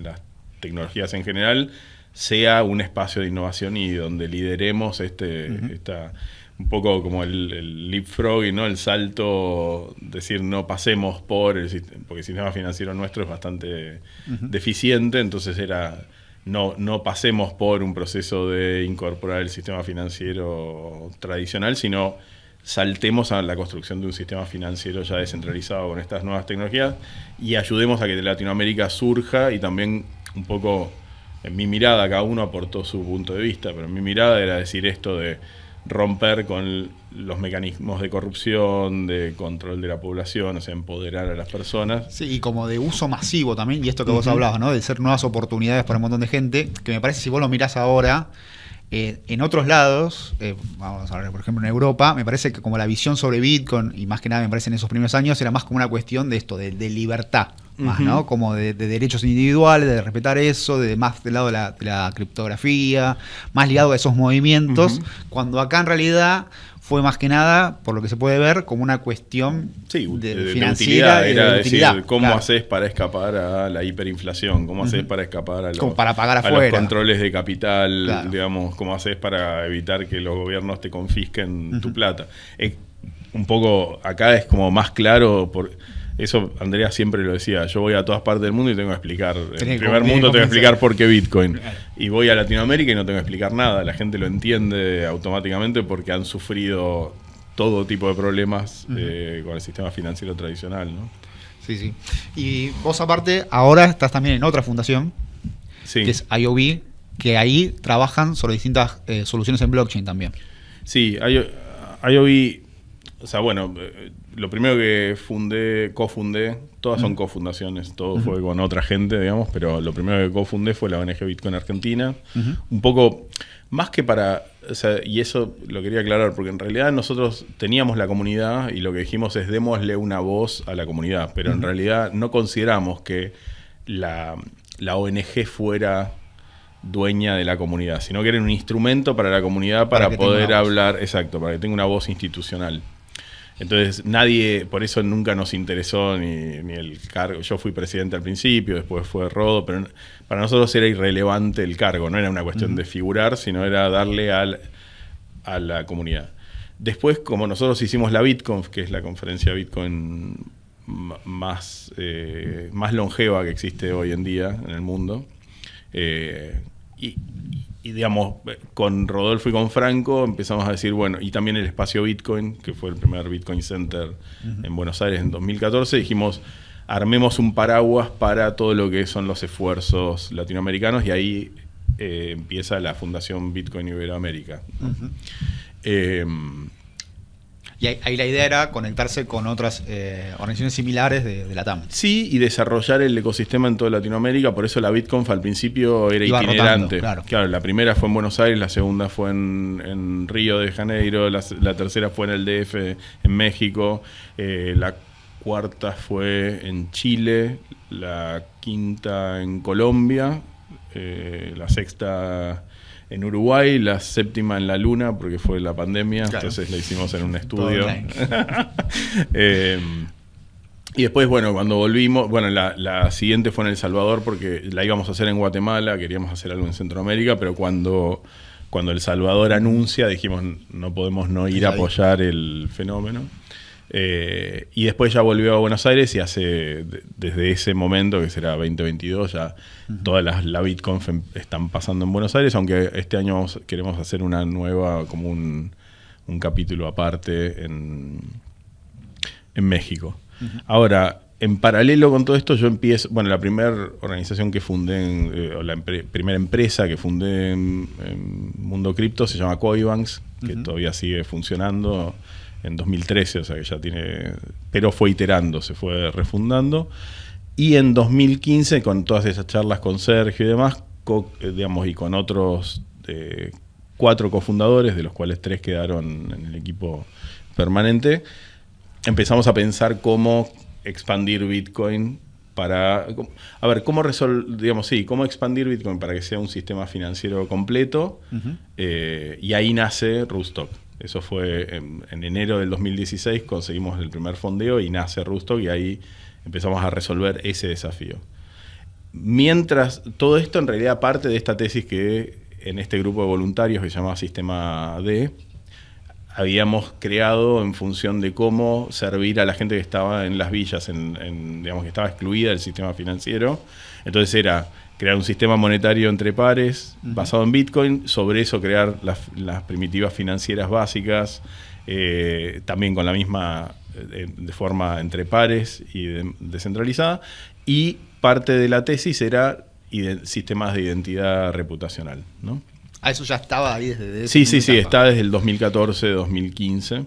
las tecnologías en general, sea un espacio de innovación y donde lideremos un poco como el leapfrog, ¿no? El salto, decir, no pasemos por porque el sistema financiero nuestro es bastante deficiente, entonces era... No pasemos por un proceso de incorporar el sistema financiero tradicional, sino saltemos a la construcción de un sistema financiero ya descentralizado con estas nuevas tecnologías y ayudemos a que Latinoamérica surja. Y también un poco, en mi mirada, cada uno aportó su punto de vista, pero en mi mirada era decir esto de romper con los mecanismos de corrupción, de control de la población, o sea, empoderar a las personas. Sí, y como de uso masivo también, y esto que vos hablabas, ¿no? De ser nuevas oportunidades para un montón de gente, que me parece, si vos lo mirás ahora, en otros lados, vamos a ver, por ejemplo en Europa, me parece que como la visión sobre Bitcoin, y más que nada me parece en esos primeros años, era más como una cuestión de esto, de libertad, más, ¿no? Como de derechos individuales, de respetar eso, más del lado de la criptografía, más ligado a esos movimientos, cuando acá en realidad fue más que nada, por lo que se puede ver, como una cuestión financiera. De utilidad, era decir, ¿cómo haces para escapar a la hiperinflación? ¿Cómo haces para escapar a los controles de capital? Digamos, ¿cómo haces para evitar que los gobiernos te confisquen tu plata? Un poco, acá es como más claro, eso Andrea siempre lo decía, yo voy a todas partes del mundo y tengo que explicar, en el primer mundo tengo que explicar por qué Bitcoin, y voy a Latinoamérica y no tengo que explicar nada, la gente lo entiende automáticamente porque han sufrido todo tipo de problemas con el sistema financiero tradicional, ¿no? Sí, sí. Y vos aparte, ahora estás también en otra fundación, que es IOB, que ahí trabajan sobre distintas soluciones en blockchain también. Sí, IOB... O sea, bueno, lo primero que cofundé, todas son cofundaciones, todo fue con otra gente, digamos, pero lo primero que cofundé fue la ONG Bitcoin Argentina. Un poco, más que para, o sea, y eso lo quería aclarar, porque en realidad nosotros teníamos la comunidad y lo que dijimos es démosle una voz a la comunidad, pero en realidad no consideramos que la ONG fuera dueña de la comunidad, sino que era un instrumento para la comunidad para poder hablar, exacto, para que tenga una voz institucional. Entonces nadie, por eso nunca nos interesó ni el cargo. Yo fui presidente al principio, después fue Rodo, pero para nosotros era irrelevante el cargo, no era una cuestión de figurar, sino era darle a la comunidad. Después, como nosotros hicimos la BitConf, que es la conferencia Bitcoin más longeva que existe hoy en día en el mundo, digamos, con Rodolfo y con Franco empezamos a decir, bueno, y también el espacio Bitcoin, que fue el primer Bitcoin Center en Buenos Aires en 2014, dijimos, armemos un paraguas para todo lo que son los esfuerzos latinoamericanos, y ahí empieza la Fundación Bitcoin Iberoamérica. Y ahí la idea era conectarse con otras organizaciones similares de la TAM. Sí, y desarrollar el ecosistema en toda Latinoamérica. Por eso la BitConf al principio era itinerante. Rotando, claro, la primera fue en Buenos Aires, la segunda fue en Río de Janeiro, la tercera fue en el DF, en México, la cuarta fue en Chile, la quinta en Colombia, la sexta en Uruguay, la séptima en la Luna, porque fue la pandemia, claro. Entonces la hicimos en un estudio. Y después, bueno, cuando volvimos, bueno, la siguiente fue en El Salvador, porque la íbamos a hacer en Guatemala, queríamos hacer algo en Centroamérica, pero cuando El Salvador anuncia, dijimos, no podemos no ir a apoyar el fenómeno. Y después ya volvió a Buenos Aires, y desde ese momento, que será 2022, ya todas la BitConf están pasando en Buenos Aires, aunque este año queremos hacer una nueva, como un capítulo aparte en México. Ahora, en paralelo con todo esto, yo empiezo, bueno, la primera organización que fundé, o la primera empresa que fundé en Mundo Cripto se llama Coibanks, que todavía sigue funcionando. En 2013, o sea que ya tiene... Pero fue iterando, se fue refundando. Y en 2015, con todas esas charlas con Sergio y demás, digamos, y con otros 4 cofundadores, de los cuales 3 quedaron en el equipo permanente, empezamos a pensar cómo expandir Bitcoin para... A ver, cómo cómo expandir Bitcoin para que sea un sistema financiero completo. Y ahí nace Rootstock. Eso fue en enero del 2016, conseguimos el primer fondeo y nace Rootstock, y ahí empezamos a resolver ese desafío. Mientras, todo esto en realidad parte de esta tesis que en este grupo de voluntarios que se llamaba Sistema D, habíamos creado en función de cómo servir a la gente que estaba en las villas, digamos, que estaba excluida del sistema financiero. Entonces era crear un sistema monetario entre pares basado en Bitcoin, sobre eso crear las primitivas financieras básicas, también con la misma, de forma entre pares y descentralizada, y parte de la tesis era sistemas de identidad reputacional, ¿no? Eso ya estaba ahí desde... Sí, está desde el 2014, 2015.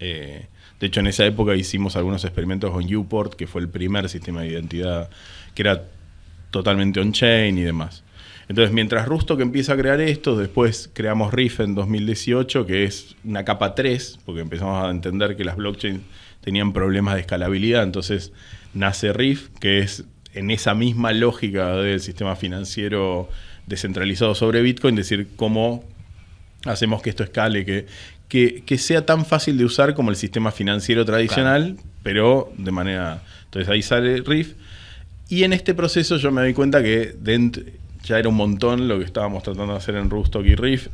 De hecho, en esa época hicimos algunos experimentos con Uport, que fue el primer sistema de identidad que era totalmente on-chain y demás. Entonces, mientras Rootstock empieza a crear esto, después creamos Riff en 2018, que es una capa 3, porque empezamos a entender que las blockchains tenían problemas de escalabilidad. Entonces nace Riff, que es en esa misma lógica del sistema financiero descentralizado sobre Bitcoin, decir cómo hacemos que esto escale, que sea tan fácil de usar como el sistema financiero tradicional, claro, pero de manera... Entonces ahí sale Riff. Y en este proceso yo me doy cuenta que ya era un montón lo que estábamos tratando de hacer en Rootstock y Riff,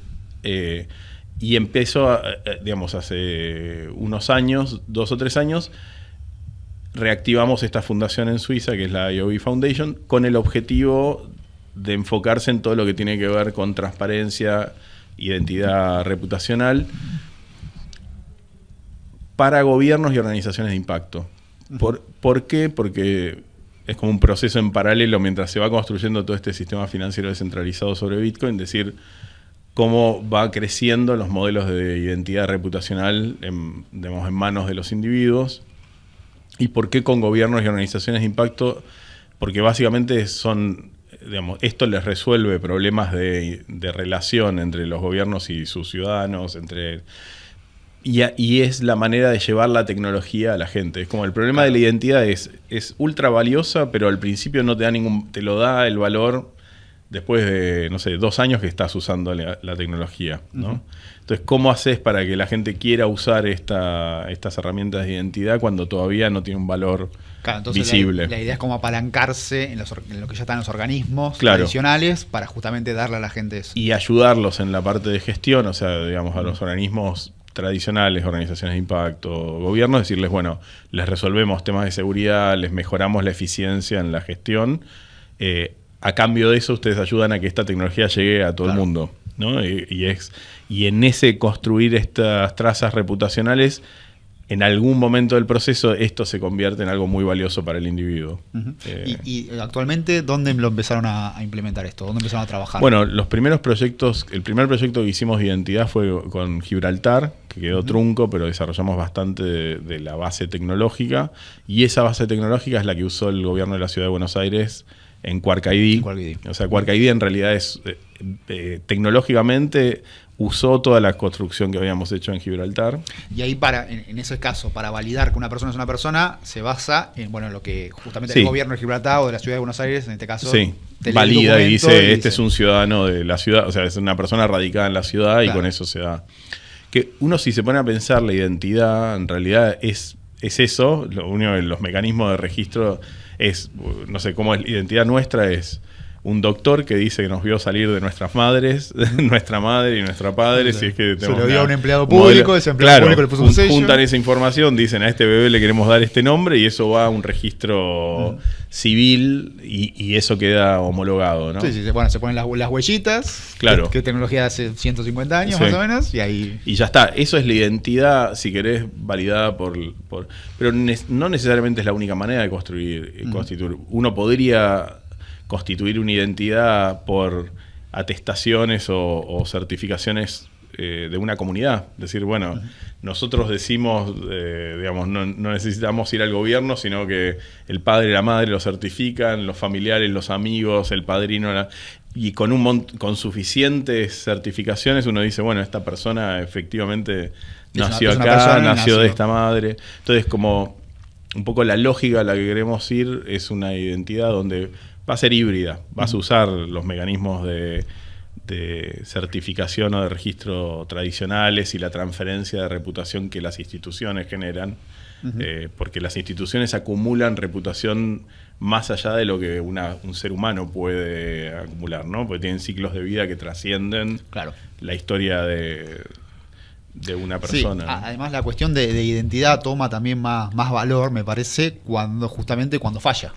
y empezó, digamos, hace unos años, 2 o 3 años, reactivamos esta fundación en Suiza, que es la IOV Foundation, con el objetivo de enfocarse en todo lo que tiene que ver con transparencia, identidad reputacional, para gobiernos y organizaciones de impacto. ¿Por qué? Porque es como un proceso en paralelo mientras se va construyendo todo este sistema financiero descentralizado sobre Bitcoin, decir cómo va creciendo los modelos de identidad reputacional en manos de los individuos, y por qué con gobiernos y organizaciones de impacto, porque básicamente son, digamos, esto les resuelve problemas de relación entre los gobiernos y sus ciudadanos, y es la manera de llevar la tecnología a la gente. Es como el problema de la identidad es ultra valiosa, pero al principio no te da te lo da el valor después de, no sé, 2 años que estás usando la tecnología, ¿no? Entonces, ¿cómo haces para que la gente quiera usar estas herramientas de identidad cuando todavía no tiene un valor visible? La idea es como apalancarse en lo que ya están los organismos tradicionales para justamente darle a la gente eso. Y ayudarlos en la parte de gestión, o sea, digamos, a los organismos tradicionales, organizaciones de impacto, gobiernos, decirles, bueno, les resolvemos temas de seguridad, les mejoramos la eficiencia en la gestión, a cambio de eso ustedes ayudan a que esta tecnología llegue a todo el mundo, ¿no? Y en ese construir estas trazas reputacionales, en algún momento del proceso esto se convierte en algo muy valioso para el individuo. ¿Y actualmente dónde lo empezaron a implementar esto? ¿Dónde empezaron a trabajar? Bueno, los primeros proyectos, el primer proyecto que hicimos de identidad fue con Gibraltar, que quedó trunco, pero desarrollamos bastante de la base tecnológica, y esa base tecnológica es la que usó el gobierno de la Ciudad de Buenos Aires en Quark ID. O sea, Quark ID en realidad es tecnológicamente usó toda la construcción que habíamos hecho en Gibraltar. Y ahí en ese caso, para validar que una persona es una persona, se basa en lo que justamente el gobierno de Gibraltar o de la Ciudad de Buenos Aires, en este caso, valida y dice, este es un ciudadano de la ciudad, o sea, es una persona radicada en la ciudad y con eso se da. Que uno, si se pone a pensar, la identidad en realidad es eso, uno de los mecanismos de registro es, no sé, cómo es la identidad nuestra, es un doctor que dice que nos vio salir de nuestras madres, nuestra madre y nuestra padre, si es que se lo dio a un empleado público, ese empleado público le puso un sello. Juntan esa información, dicen a este bebé le queremos dar este nombre y eso va a un registro civil y eso queda homologado, ¿no? Sí, bueno, se ponen las huellitas, que tecnología de hace 150 años más o menos, y ahí... Y ya está, eso es la identidad, si querés, validada pero no necesariamente es la única manera de constituir. Uno podría constituir una identidad por atestaciones o certificaciones de una comunidad. Decir, bueno, nosotros decimos, digamos, no necesitamos ir al gobierno, sino que el padre y la madre lo certifican, los familiares, los amigos, el padrino, y con suficientes certificaciones uno dice, bueno, esta persona efectivamente nació acá, nació de esta madre. Entonces, como un poco la lógica a la que queremos ir es una identidad donde va a ser híbrida, vas a usar los mecanismos de certificación o de registro tradicionales y la transferencia de reputación que las instituciones generan, porque las instituciones acumulan reputación más allá de lo que un ser humano puede acumular, ¿no? Porque tienen ciclos de vida que trascienden la historia de una persona. Sí, además la cuestión de identidad toma también más valor, me parece, justamente cuando falla.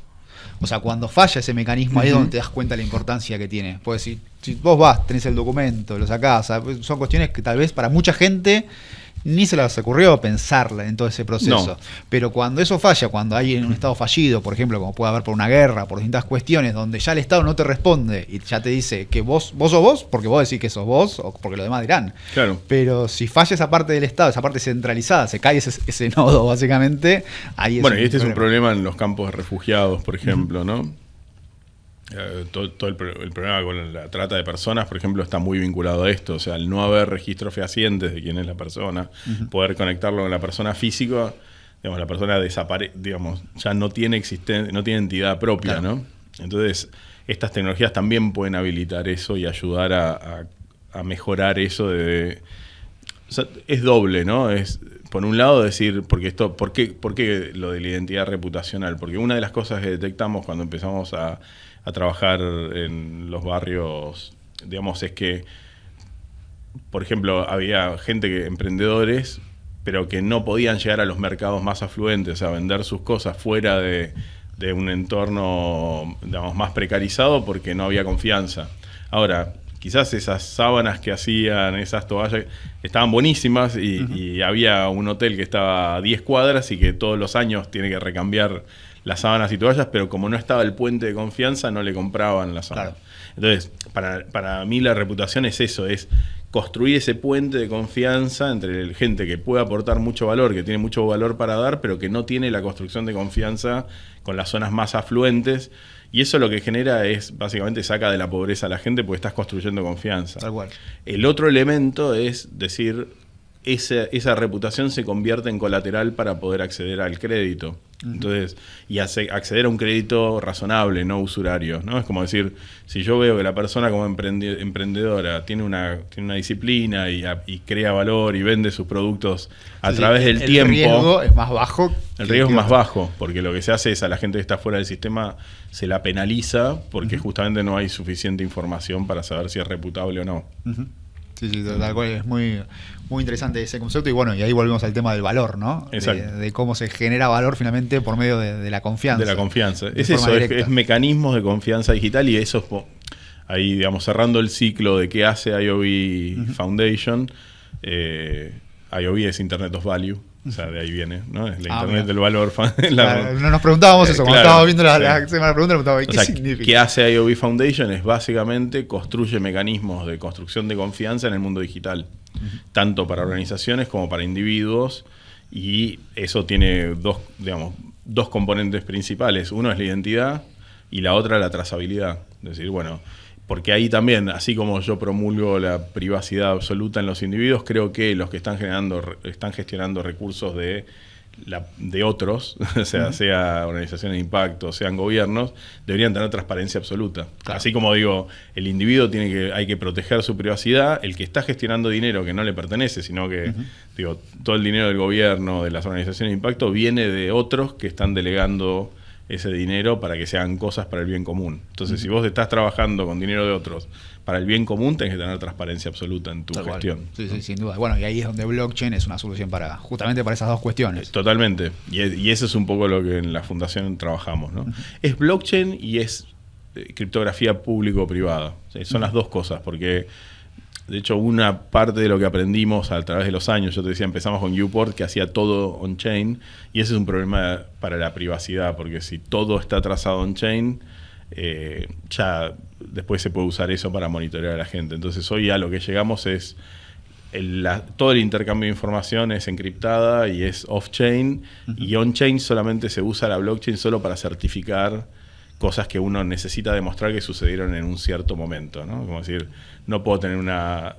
O sea, cuando falla ese mecanismo, ahí es donde te das cuenta de la importancia que tiene. Pues si vos vas, tenés el documento, lo sacás, son cuestiones que tal vez para mucha gente ni se les ocurrió pensarla en todo ese proceso. No. Pero cuando eso falla, cuando hay un Estado fallido, por ejemplo, como puede haber por una guerra, por distintas cuestiones, donde ya el Estado no te responde y ya te dice que vos sos vos, porque vos decís que sos vos, o porque los demás dirán. Claro. Pero si falla esa parte del Estado, esa parte centralizada, se cae ese nodo, básicamente, ahí es y este es un problema en los campos de refugiados, por ejemplo, ¿no? Todo el problema con la trata de personas, por ejemplo, está muy vinculado a esto. O sea, al no haber registros fehacientes de quién es la persona, poder conectarlo con la persona física, digamos, la persona ya no tiene no tiene entidad propia, ¿no? Entonces, estas tecnologías también pueden habilitar eso y ayudar a mejorar eso o sea, es doble, ¿no? Es, por un lado, decir, ¿por qué lo de la identidad reputacional? Porque una de las cosas que detectamos cuando empezamos a trabajar en los barrios, digamos, es que, por ejemplo, había emprendedores, pero que no podían llegar a los mercados más afluentes, a vender sus cosas fuera de un entorno, digamos, más precarizado porque no había confianza. Ahora, quizás esas sábanas que hacían, esas toallas, estaban buenísimas y había un hotel que estaba a 10 cuadras y que todos los años tiene que recambiar las sábanas y toallas, pero como no estaba el puente de confianza, no le compraban las sábanas. Entonces, para mí la reputación es eso, es construir ese puente de confianza entre gente que puede aportar mucho valor, que tiene mucho valor para dar, pero que no tiene la construcción de confianza con las zonas más afluentes. Y eso lo que genera es, básicamente, saca de la pobreza a la gente porque estás construyendo confianza. Tal cual. El otro elemento es decir, esa reputación se convierte en colateral para poder acceder al crédito. Entonces, y acceder a un crédito razonable, no usurario, ¿no? Es como decir, si yo veo que la persona como emprendedora tiene una disciplina y crea valor y vende sus productos a través del tiempo, el riesgo es más bajo. El riesgo es más bajo, porque lo que se hace es a la gente que está fuera del sistema se la penaliza porque justamente no hay suficiente información para saber si es reputable o no. Sí, tal cual, es muy interesante ese concepto. Y bueno, y ahí volvemos al tema del valor, ¿no? Exacto. De cómo se genera valor finalmente por medio de la confianza. De la confianza. Es eso, es mecanismos de confianza digital, y eso es ahí, digamos, cerrando el ciclo de qué hace IOV Foundation. IOV es Internet of Value. O sea, de ahí viene, ¿no? Es la Internet del valor. Claro, no nos preguntábamos eso, cuando estábamos viendo la pregunta, ¿qué significa? ¿Qué hace IOV Foundation? Es básicamente construye mecanismos de construcción de confianza en el mundo digital, tanto para organizaciones como para individuos, y eso tiene dos componentes principales. Uno es la identidad y la otra la trazabilidad. Es decir, bueno, porque ahí también, así como yo promulgo la privacidad absoluta en los individuos, creo que los que están gestionando recursos de otros, o sea, sea organizaciones de impacto, sean gobiernos, deberían tener transparencia absoluta. Claro. Así como digo, el individuo hay que proteger su privacidad, el que está gestionando dinero que no le pertenece, sino que todo el dinero del gobierno, de las organizaciones de impacto, viene de otros que están delegando ese dinero para que se hagan cosas para el bien común. Entonces, si vos estás trabajando con dinero de otros para el bien común, tenés que tener transparencia absoluta en tu gestión. Sí, sin duda. Bueno, y ahí es donde blockchain es una solución justamente para esas dos cuestiones. Totalmente. Y eso es un poco lo que en la fundación trabajamos, ¿no? Es blockchain y es criptografía público-privada. Son las dos cosas, porque de hecho, una parte de lo que aprendimos a través de los años, yo te decía, empezamos con Uport, que hacía todo on-chain, y ese es un problema para la privacidad, porque si todo está trazado on-chain, ya después se puede usar eso para monitorear a la gente. Entonces, hoy a lo que llegamos es, todo el intercambio de información es encriptada y es off-chain, y on-chain solamente se usa la blockchain solo para certificar cosas que uno necesita demostrar que sucedieron en un cierto momento, ¿no? Como decir, no puedo tener la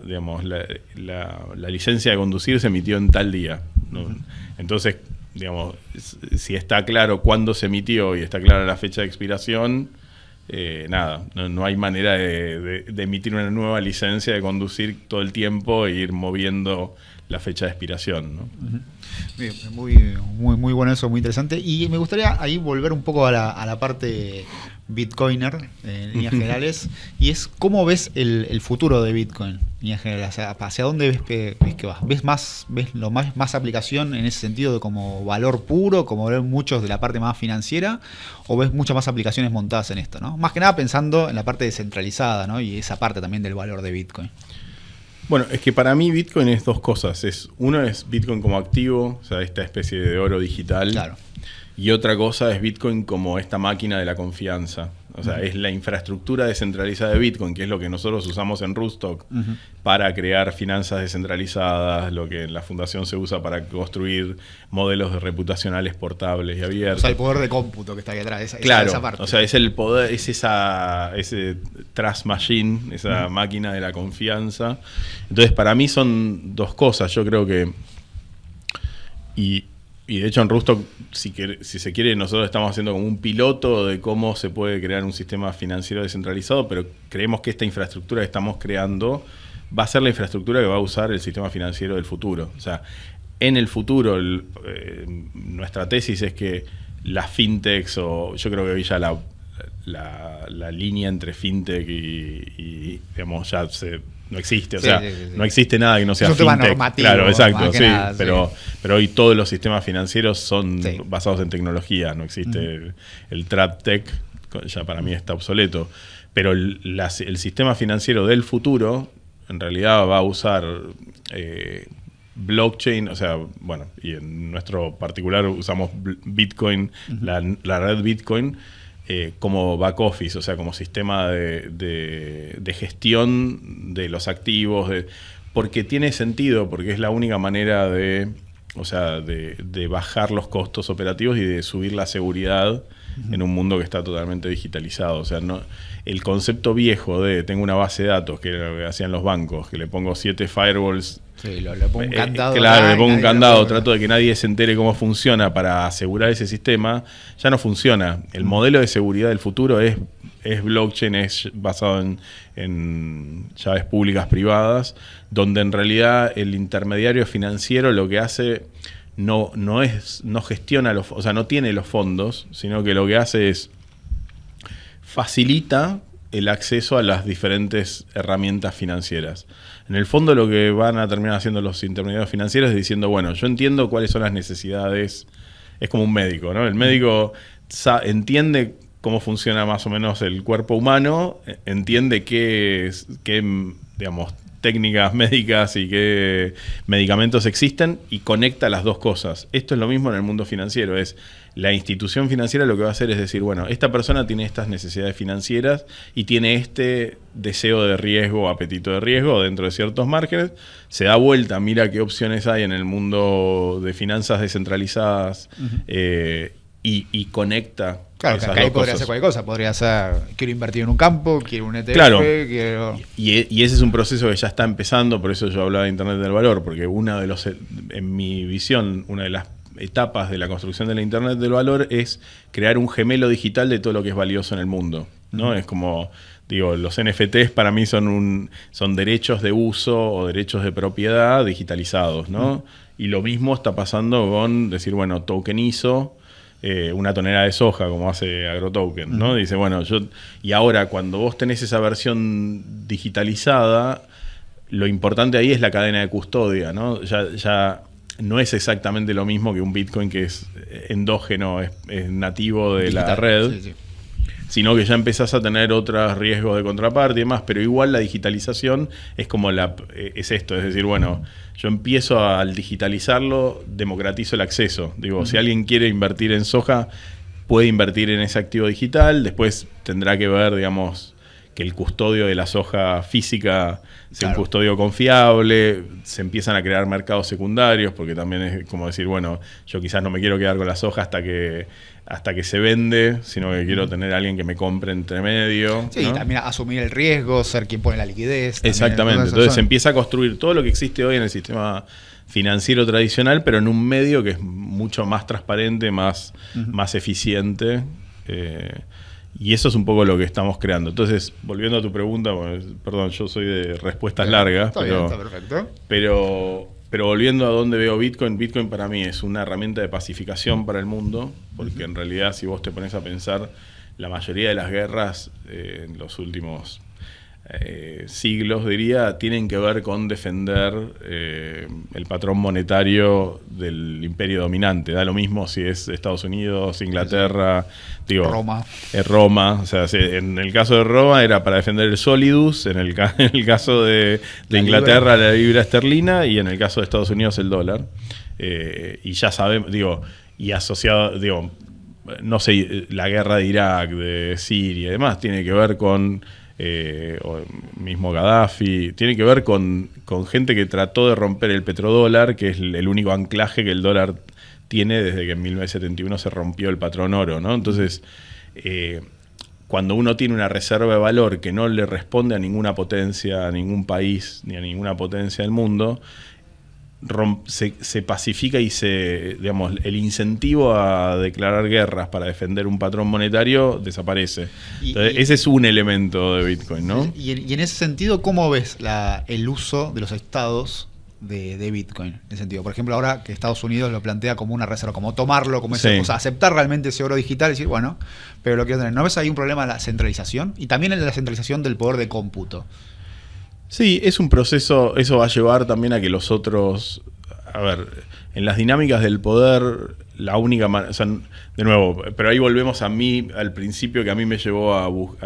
licencia de conducir se emitió en tal día, ¿no? Entonces, digamos, si está claro cuándo se emitió y está clara la fecha de expiración, no hay manera de emitir una nueva licencia de conducir todo el tiempo e ir moviendo la fecha de expiración, ¿no? Bien, muy bueno eso, muy interesante. Y me gustaría ahí volver un poco a la parte bitcoiner en líneas generales, y es cómo ves el futuro de Bitcoin en líneas generales. O sea, ¿hacia dónde ves que vas? ¿Ves más aplicación en ese sentido de como valor puro, como ven muchos de la parte más financiera, o ves muchas más aplicaciones montadas en esto, ¿no? Más que nada pensando en la parte descentralizada, ¿no? Y esa parte también del valor de Bitcoin. Bueno, es que para mí Bitcoin es dos cosas. Uno es Bitcoin como activo, o sea, esta especie de oro digital. Claro. Y otra cosa es Bitcoin como esta máquina de la confianza. O sea, es la infraestructura descentralizada de Bitcoin, que es lo que nosotros usamos en Rootstock para crear finanzas descentralizadas, lo que en la fundación se usa para construir modelos reputacionales portables y abiertos. O sea, el poder de cómputo que está ahí atrás, claro, esa parte. O sea, es el poder, es ese trust machine, esa máquina de la confianza. Entonces, para mí son dos cosas. Yo creo que... Y de hecho en Rootstock, si se quiere, nosotros estamos haciendo como un piloto de cómo se puede crear un sistema financiero descentralizado, pero creemos que esta infraestructura que estamos creando va a ser la infraestructura que va a usar el sistema financiero del futuro. O sea, en el futuro, nuestra tesis es que las fintechs, o yo creo que hoy ya la línea entre fintech y digamos, ya no existe, o sea, no existe nada que no sea fintech. Es un tema normativo. Claro, exacto, sí, nada, pero hoy todos los sistemas financieros son basados en tecnología, no existe el trap tech, ya para mí está obsoleto, pero el sistema financiero del futuro en realidad va a usar blockchain, o sea, bueno, y en nuestro particular usamos Bitcoin, la red Bitcoin, como back office, o sea, como sistema de gestión de los activos, porque tiene sentido, porque es la única manera de bajar los costos operativos y de subir la seguridad en un mundo que está totalmente digitalizado. O sea, el concepto viejo de tengo una base de datos, que era lo que hacían los bancos, que le pongo 7 firewalls. Sí, le pongo un candado. Claro, le pongo un candado, trato de que nadie se entere cómo funciona para asegurar ese sistema, ya no funciona. El modelo de seguridad del futuro es blockchain, es basado en llaves públicas privadas, donde en realidad el intermediario financiero lo que hace no gestiona o sea, no tiene los fondos, sino que lo que hace es facilita el acceso a las diferentes herramientas financieras. En el fondo lo que van a terminar haciendo los intermediarios financieros es diciendo, bueno, yo entiendo cuáles son las necesidades. Es como un médico, ¿no? El médico entiende cómo funciona más o menos el cuerpo humano, entiende qué digamos, técnicas médicas y qué medicamentos existen y conecta las dos cosas. Esto es lo mismo en el mundo financiero, es la institución financiera lo que va a hacer es decir, bueno, esta persona tiene estas necesidades financieras y tiene este deseo de riesgo, apetito de riesgo dentro de ciertos márgenes, se da vuelta, mira qué opciones hay en el mundo de finanzas descentralizadas y conecta. Claro, que acá ahí podría ser cualquier cosa, podría ser, quiero invertir en un campo, quiero un ETF, claro. quiero... Y ese es un proceso que ya está empezando, por eso yo hablaba de Internet del Valor, porque en mi visión, una de las etapas de la construcción de la Internet del Valor es crear un gemelo digital de todo lo que es valioso en el mundo, ¿no? Es como, digo, los NFTs para mí son derechos de uso o derechos de propiedad digitalizados, ¿no? Y lo mismo está pasando con decir, bueno, tokenizo una tonelada de soja, como hace AgroToken, ¿no? Dice, bueno, y ahora cuando vos tenés esa versión digitalizada, lo importante ahí es la cadena de custodia, ¿no? Ya no es exactamente lo mismo que un Bitcoin que es endógeno, es nativo de digital, la red, sí. Sino que ya empezás a tener otros riesgos de contraparte y demás, pero igual la digitalización es como es esto, es decir, bueno, yo empiezo al digitalizarlo, democratizo el acceso. Digo, si alguien quiere invertir en soja, puede invertir en ese activo digital, después tendrá que ver, digamos, que el custodio de la soja física sea un custodio confiable, se empiezan a crear mercados secundarios, porque también es como decir, bueno, yo quizás no me quiero quedar con la soja hasta que se vende, sino que quiero tener a alguien que me compre entre medio. Sí, ¿no? Y también asumir el riesgo, ser quien pone la liquidez. Exactamente, entonces se empieza a construir todo lo que existe hoy en el sistema financiero tradicional, pero en un medio que es mucho más transparente, más eficiente. Y eso es un poco lo que estamos creando. Entonces, volviendo a tu pregunta, bueno, perdón, yo soy de respuestas largas, está perfecto. Pero volviendo a dónde veo Bitcoin, Bitcoin para mí es una herramienta de pacificación para el mundo, porque en realidad si vos te pones a pensar, la mayoría de las guerras en los últimos siglos, diría, tienen que ver con defender el patrón monetario del imperio dominante. Da lo mismo si es Estados Unidos, Inglaterra, digo, Roma. O sea, en el caso de Roma era para defender el solidus, en el caso de Inglaterra la libra esterlina y en el caso de Estados Unidos el dólar. Y ya sabemos, digo, y asociado, digo, no sé, la guerra de Irak, de Siria y demás, tiene que ver con o mismo Gaddafi, tiene que ver con gente que trató de romper el petrodólar, que es el único anclaje que el dólar tiene desde que en 1971 se rompió el patrón oro, ¿no? Entonces, cuando uno tiene una reserva de valor que no le responde a ninguna potencia, a ningún país, ni a ninguna potencia del mundo, se pacifica y digamos, el incentivo a declarar guerras para defender un patrón monetario desaparece. Entonces, ese es un elemento de Bitcoin, ¿no? Y en ese sentido, ¿cómo ves el uso de los estados de Bitcoin? En ese sentido, por ejemplo, ahora que Estados Unidos lo plantea como una reserva, como tomarlo, como ese, o sea, aceptar realmente ese oro digital y decir, bueno, pero lo quiero tener. ¿No ves ahí un problema en la centralización? Y también en la centralización del poder de cómputo. Sí, es un proceso, eso va a llevar también a que los otros, a ver, en las dinámicas del poder, la única manera, o sea, de nuevo, pero ahí volvemos al principio que a mí me llevó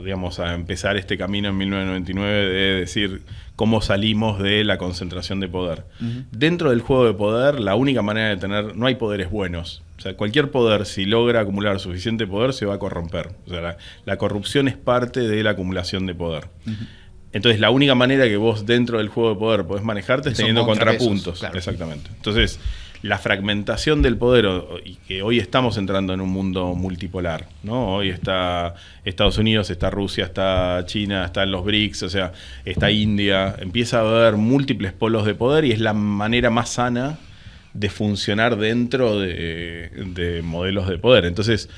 digamos, a empezar este camino en 1999 de decir cómo salimos de la concentración de poder. Dentro del juego de poder, la única manera de no hay poderes buenos. O sea, cualquier poder, si logra acumular suficiente poder, se va a corromper. O sea, la corrupción es parte de la acumulación de poder. Entonces, la única manera que vos dentro del juego de poder podés manejarte es teniendo contrapuntos. Claro. Exactamente. Entonces, la fragmentación del poder, y que hoy estamos entrando en un mundo multipolar, ¿no? Hoy está Estados Unidos, está Rusia, está China, están los BRICS, o sea, está India. Empieza a haber múltiples polos de poder y es la manera más sana de funcionar dentro de modelos de poder. Entonces,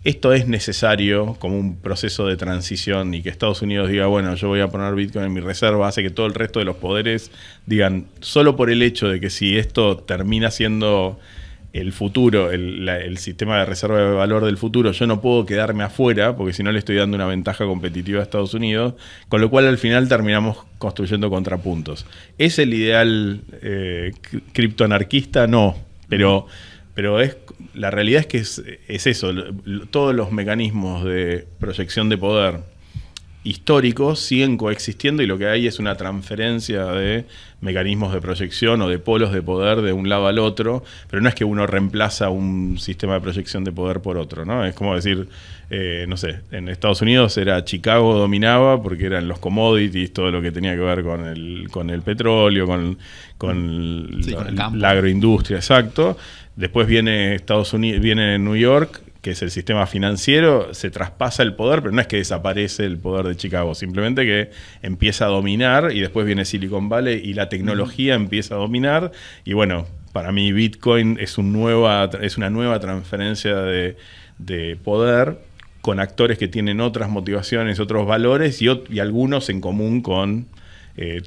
esto es necesario como un proceso de transición y que Estados Unidos diga, bueno, yo voy a poner Bitcoin en mi reserva, hace que todo el resto de los poderes digan, solo por el hecho de que si esto termina siendo el futuro, el sistema de reserva de valor del futuro, yo no puedo quedarme afuera, porque si no le estoy dando una ventaja competitiva a Estados Unidos, con lo cual al final terminamos construyendo contrapuntos. ¿Es el ideal criptoanarquista? No, pero la realidad es que es eso, todos los mecanismos de proyección de poder históricos siguen coexistiendo y lo que hay es una transferencia de mecanismos de proyección o de polos de poder de un lado al otro, pero no es que uno reemplaza un sistema de proyección de poder por otro, ¿no? Es como decir, no sé, en Estados Unidos era Chicago dominaba porque eran los commodities, todo lo que tenía que ver con el petróleo, con la agroindustria, exacto. Después viene Estados Unidos, viene New York, que es el sistema financiero, se traspasa el poder, pero no es que desaparece el poder de Chicago, simplemente que empieza a dominar y después viene Silicon Valley y la tecnología empieza a dominar. Y bueno, para mí Bitcoin es una nueva transferencia de poder con actores que tienen otras motivaciones, otros valores y algunos en común con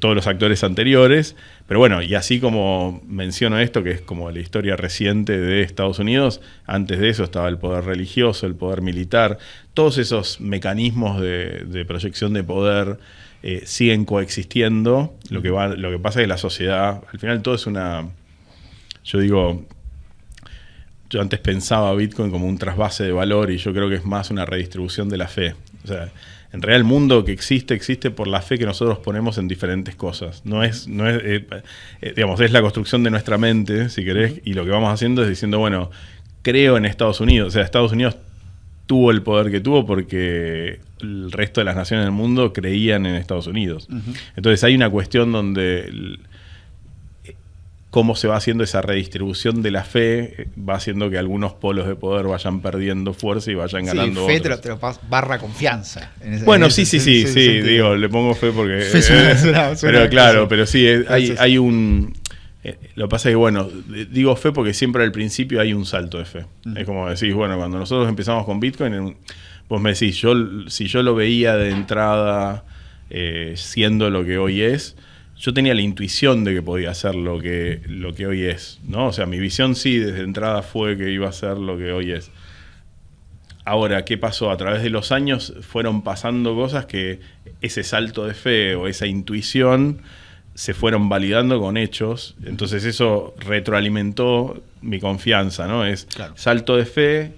todos los actores anteriores. Pero bueno, y así como menciono esto, que es como la historia reciente de Estados Unidos, antes de eso estaba el poder religioso, el poder militar, todos esos mecanismos de proyección de poder siguen coexistiendo. Lo que pasa es que la sociedad, al final todo es una... Yo antes pensaba Bitcoin como un trasvase de valor y yo creo que es más una redistribución de la fe. O sea, en realidad el mundo que existe por la fe que nosotros ponemos en diferentes cosas. Digamos, es la construcción de nuestra mente, si querés, y lo que vamos haciendo es diciendo, bueno, creo en Estados Unidos. O sea, Estados Unidos tuvo el poder que tuvo porque el resto de las naciones del mundo creían en Estados Unidos. Entonces hay una cuestión donde cómo se va haciendo esa redistribución de la fe va haciendo que algunos polos de poder vayan perdiendo fuerza y vayan ganando fe otros. Te lo barra confianza. Bueno, sí, digo, le pongo fe porque... pero claro, pero sí, hay un... lo que pasa es que, bueno, digo fe porque siempre al principio hay un salto de fe. Es como decís, bueno, cuando nosotros empezamos con Bitcoin, vos me decís, si yo lo veía de entrada siendo lo que hoy es, yo tenía la intuición de que podía ser lo que hoy es, ¿no? O sea, mi visión sí, desde entrada fue que iba a ser lo que hoy es. Ahora, ¿qué pasó? A través de los años fueron pasando cosas que ese salto de fe o esa intuición se fueron validando con hechos. Entonces eso retroalimentó mi confianza, ¿no? Salto de fe,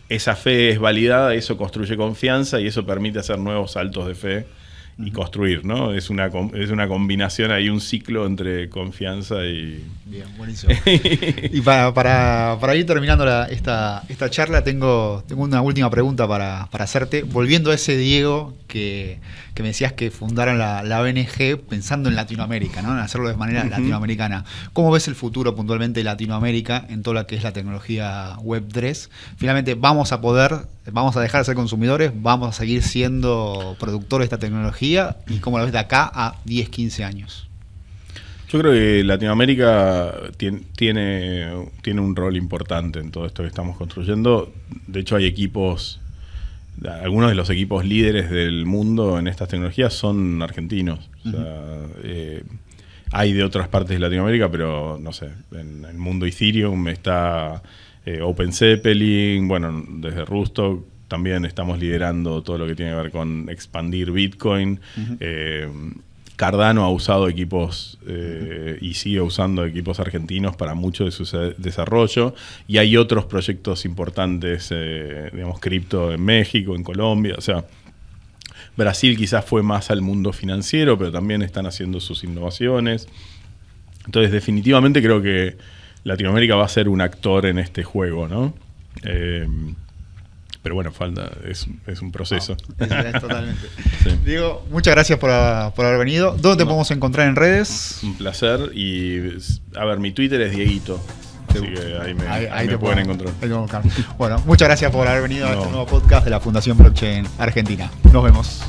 esa fe es validada, eso construye confianza y eso permite hacer nuevos saltos de fe y construir, ¿no? Es una combinación, hay un ciclo entre confianza y... Bien, buenísimo. Y para ir terminando esta charla, tengo una última pregunta para hacerte. Volviendo a ese Diego que me decías que fundaron la ONG pensando en Latinoamérica, ¿no? En hacerlo de manera latinoamericana. ¿Cómo ves el futuro puntualmente de Latinoamérica en todo lo que es la tecnología Web3? Finalmente, vamos a dejar de ser consumidores, vamos a seguir siendo productores de esta tecnología, y cómo lo ves de acá a 10, 15 años. Yo creo que Latinoamérica tiene un rol importante en todo esto que estamos construyendo. De hecho, hay equipos, algunos de los equipos líderes del mundo en estas tecnologías son argentinos. O sea, hay de otras partes de Latinoamérica, pero no sé, en el mundo Ethereum está OpenZeppelin, bueno, desde Rusto también estamos liderando todo lo que tiene que ver con expandir Bitcoin. Cardano ha usado equipos y sigue usando equipos argentinos para mucho de su desarrollo, y hay otros proyectos importantes, digamos, cripto en México, en Colombia. O sea, Brasil quizás fue más al mundo financiero, pero también están haciendo sus innovaciones. Entonces, definitivamente creo que Latinoamérica va a ser un actor en este juego, ¿no? Pero bueno, es un proceso. Totalmente. Sí. Diego, muchas gracias por haber venido. ¿Dónde te podemos encontrar en redes? Un placer. Y a ver, mi Twitter es Dieguito. Así que ahí me pueden encontrar. Bueno, muchas gracias por haber venido a este nuevo podcast de la Fundación Blockchain Argentina. Nos vemos.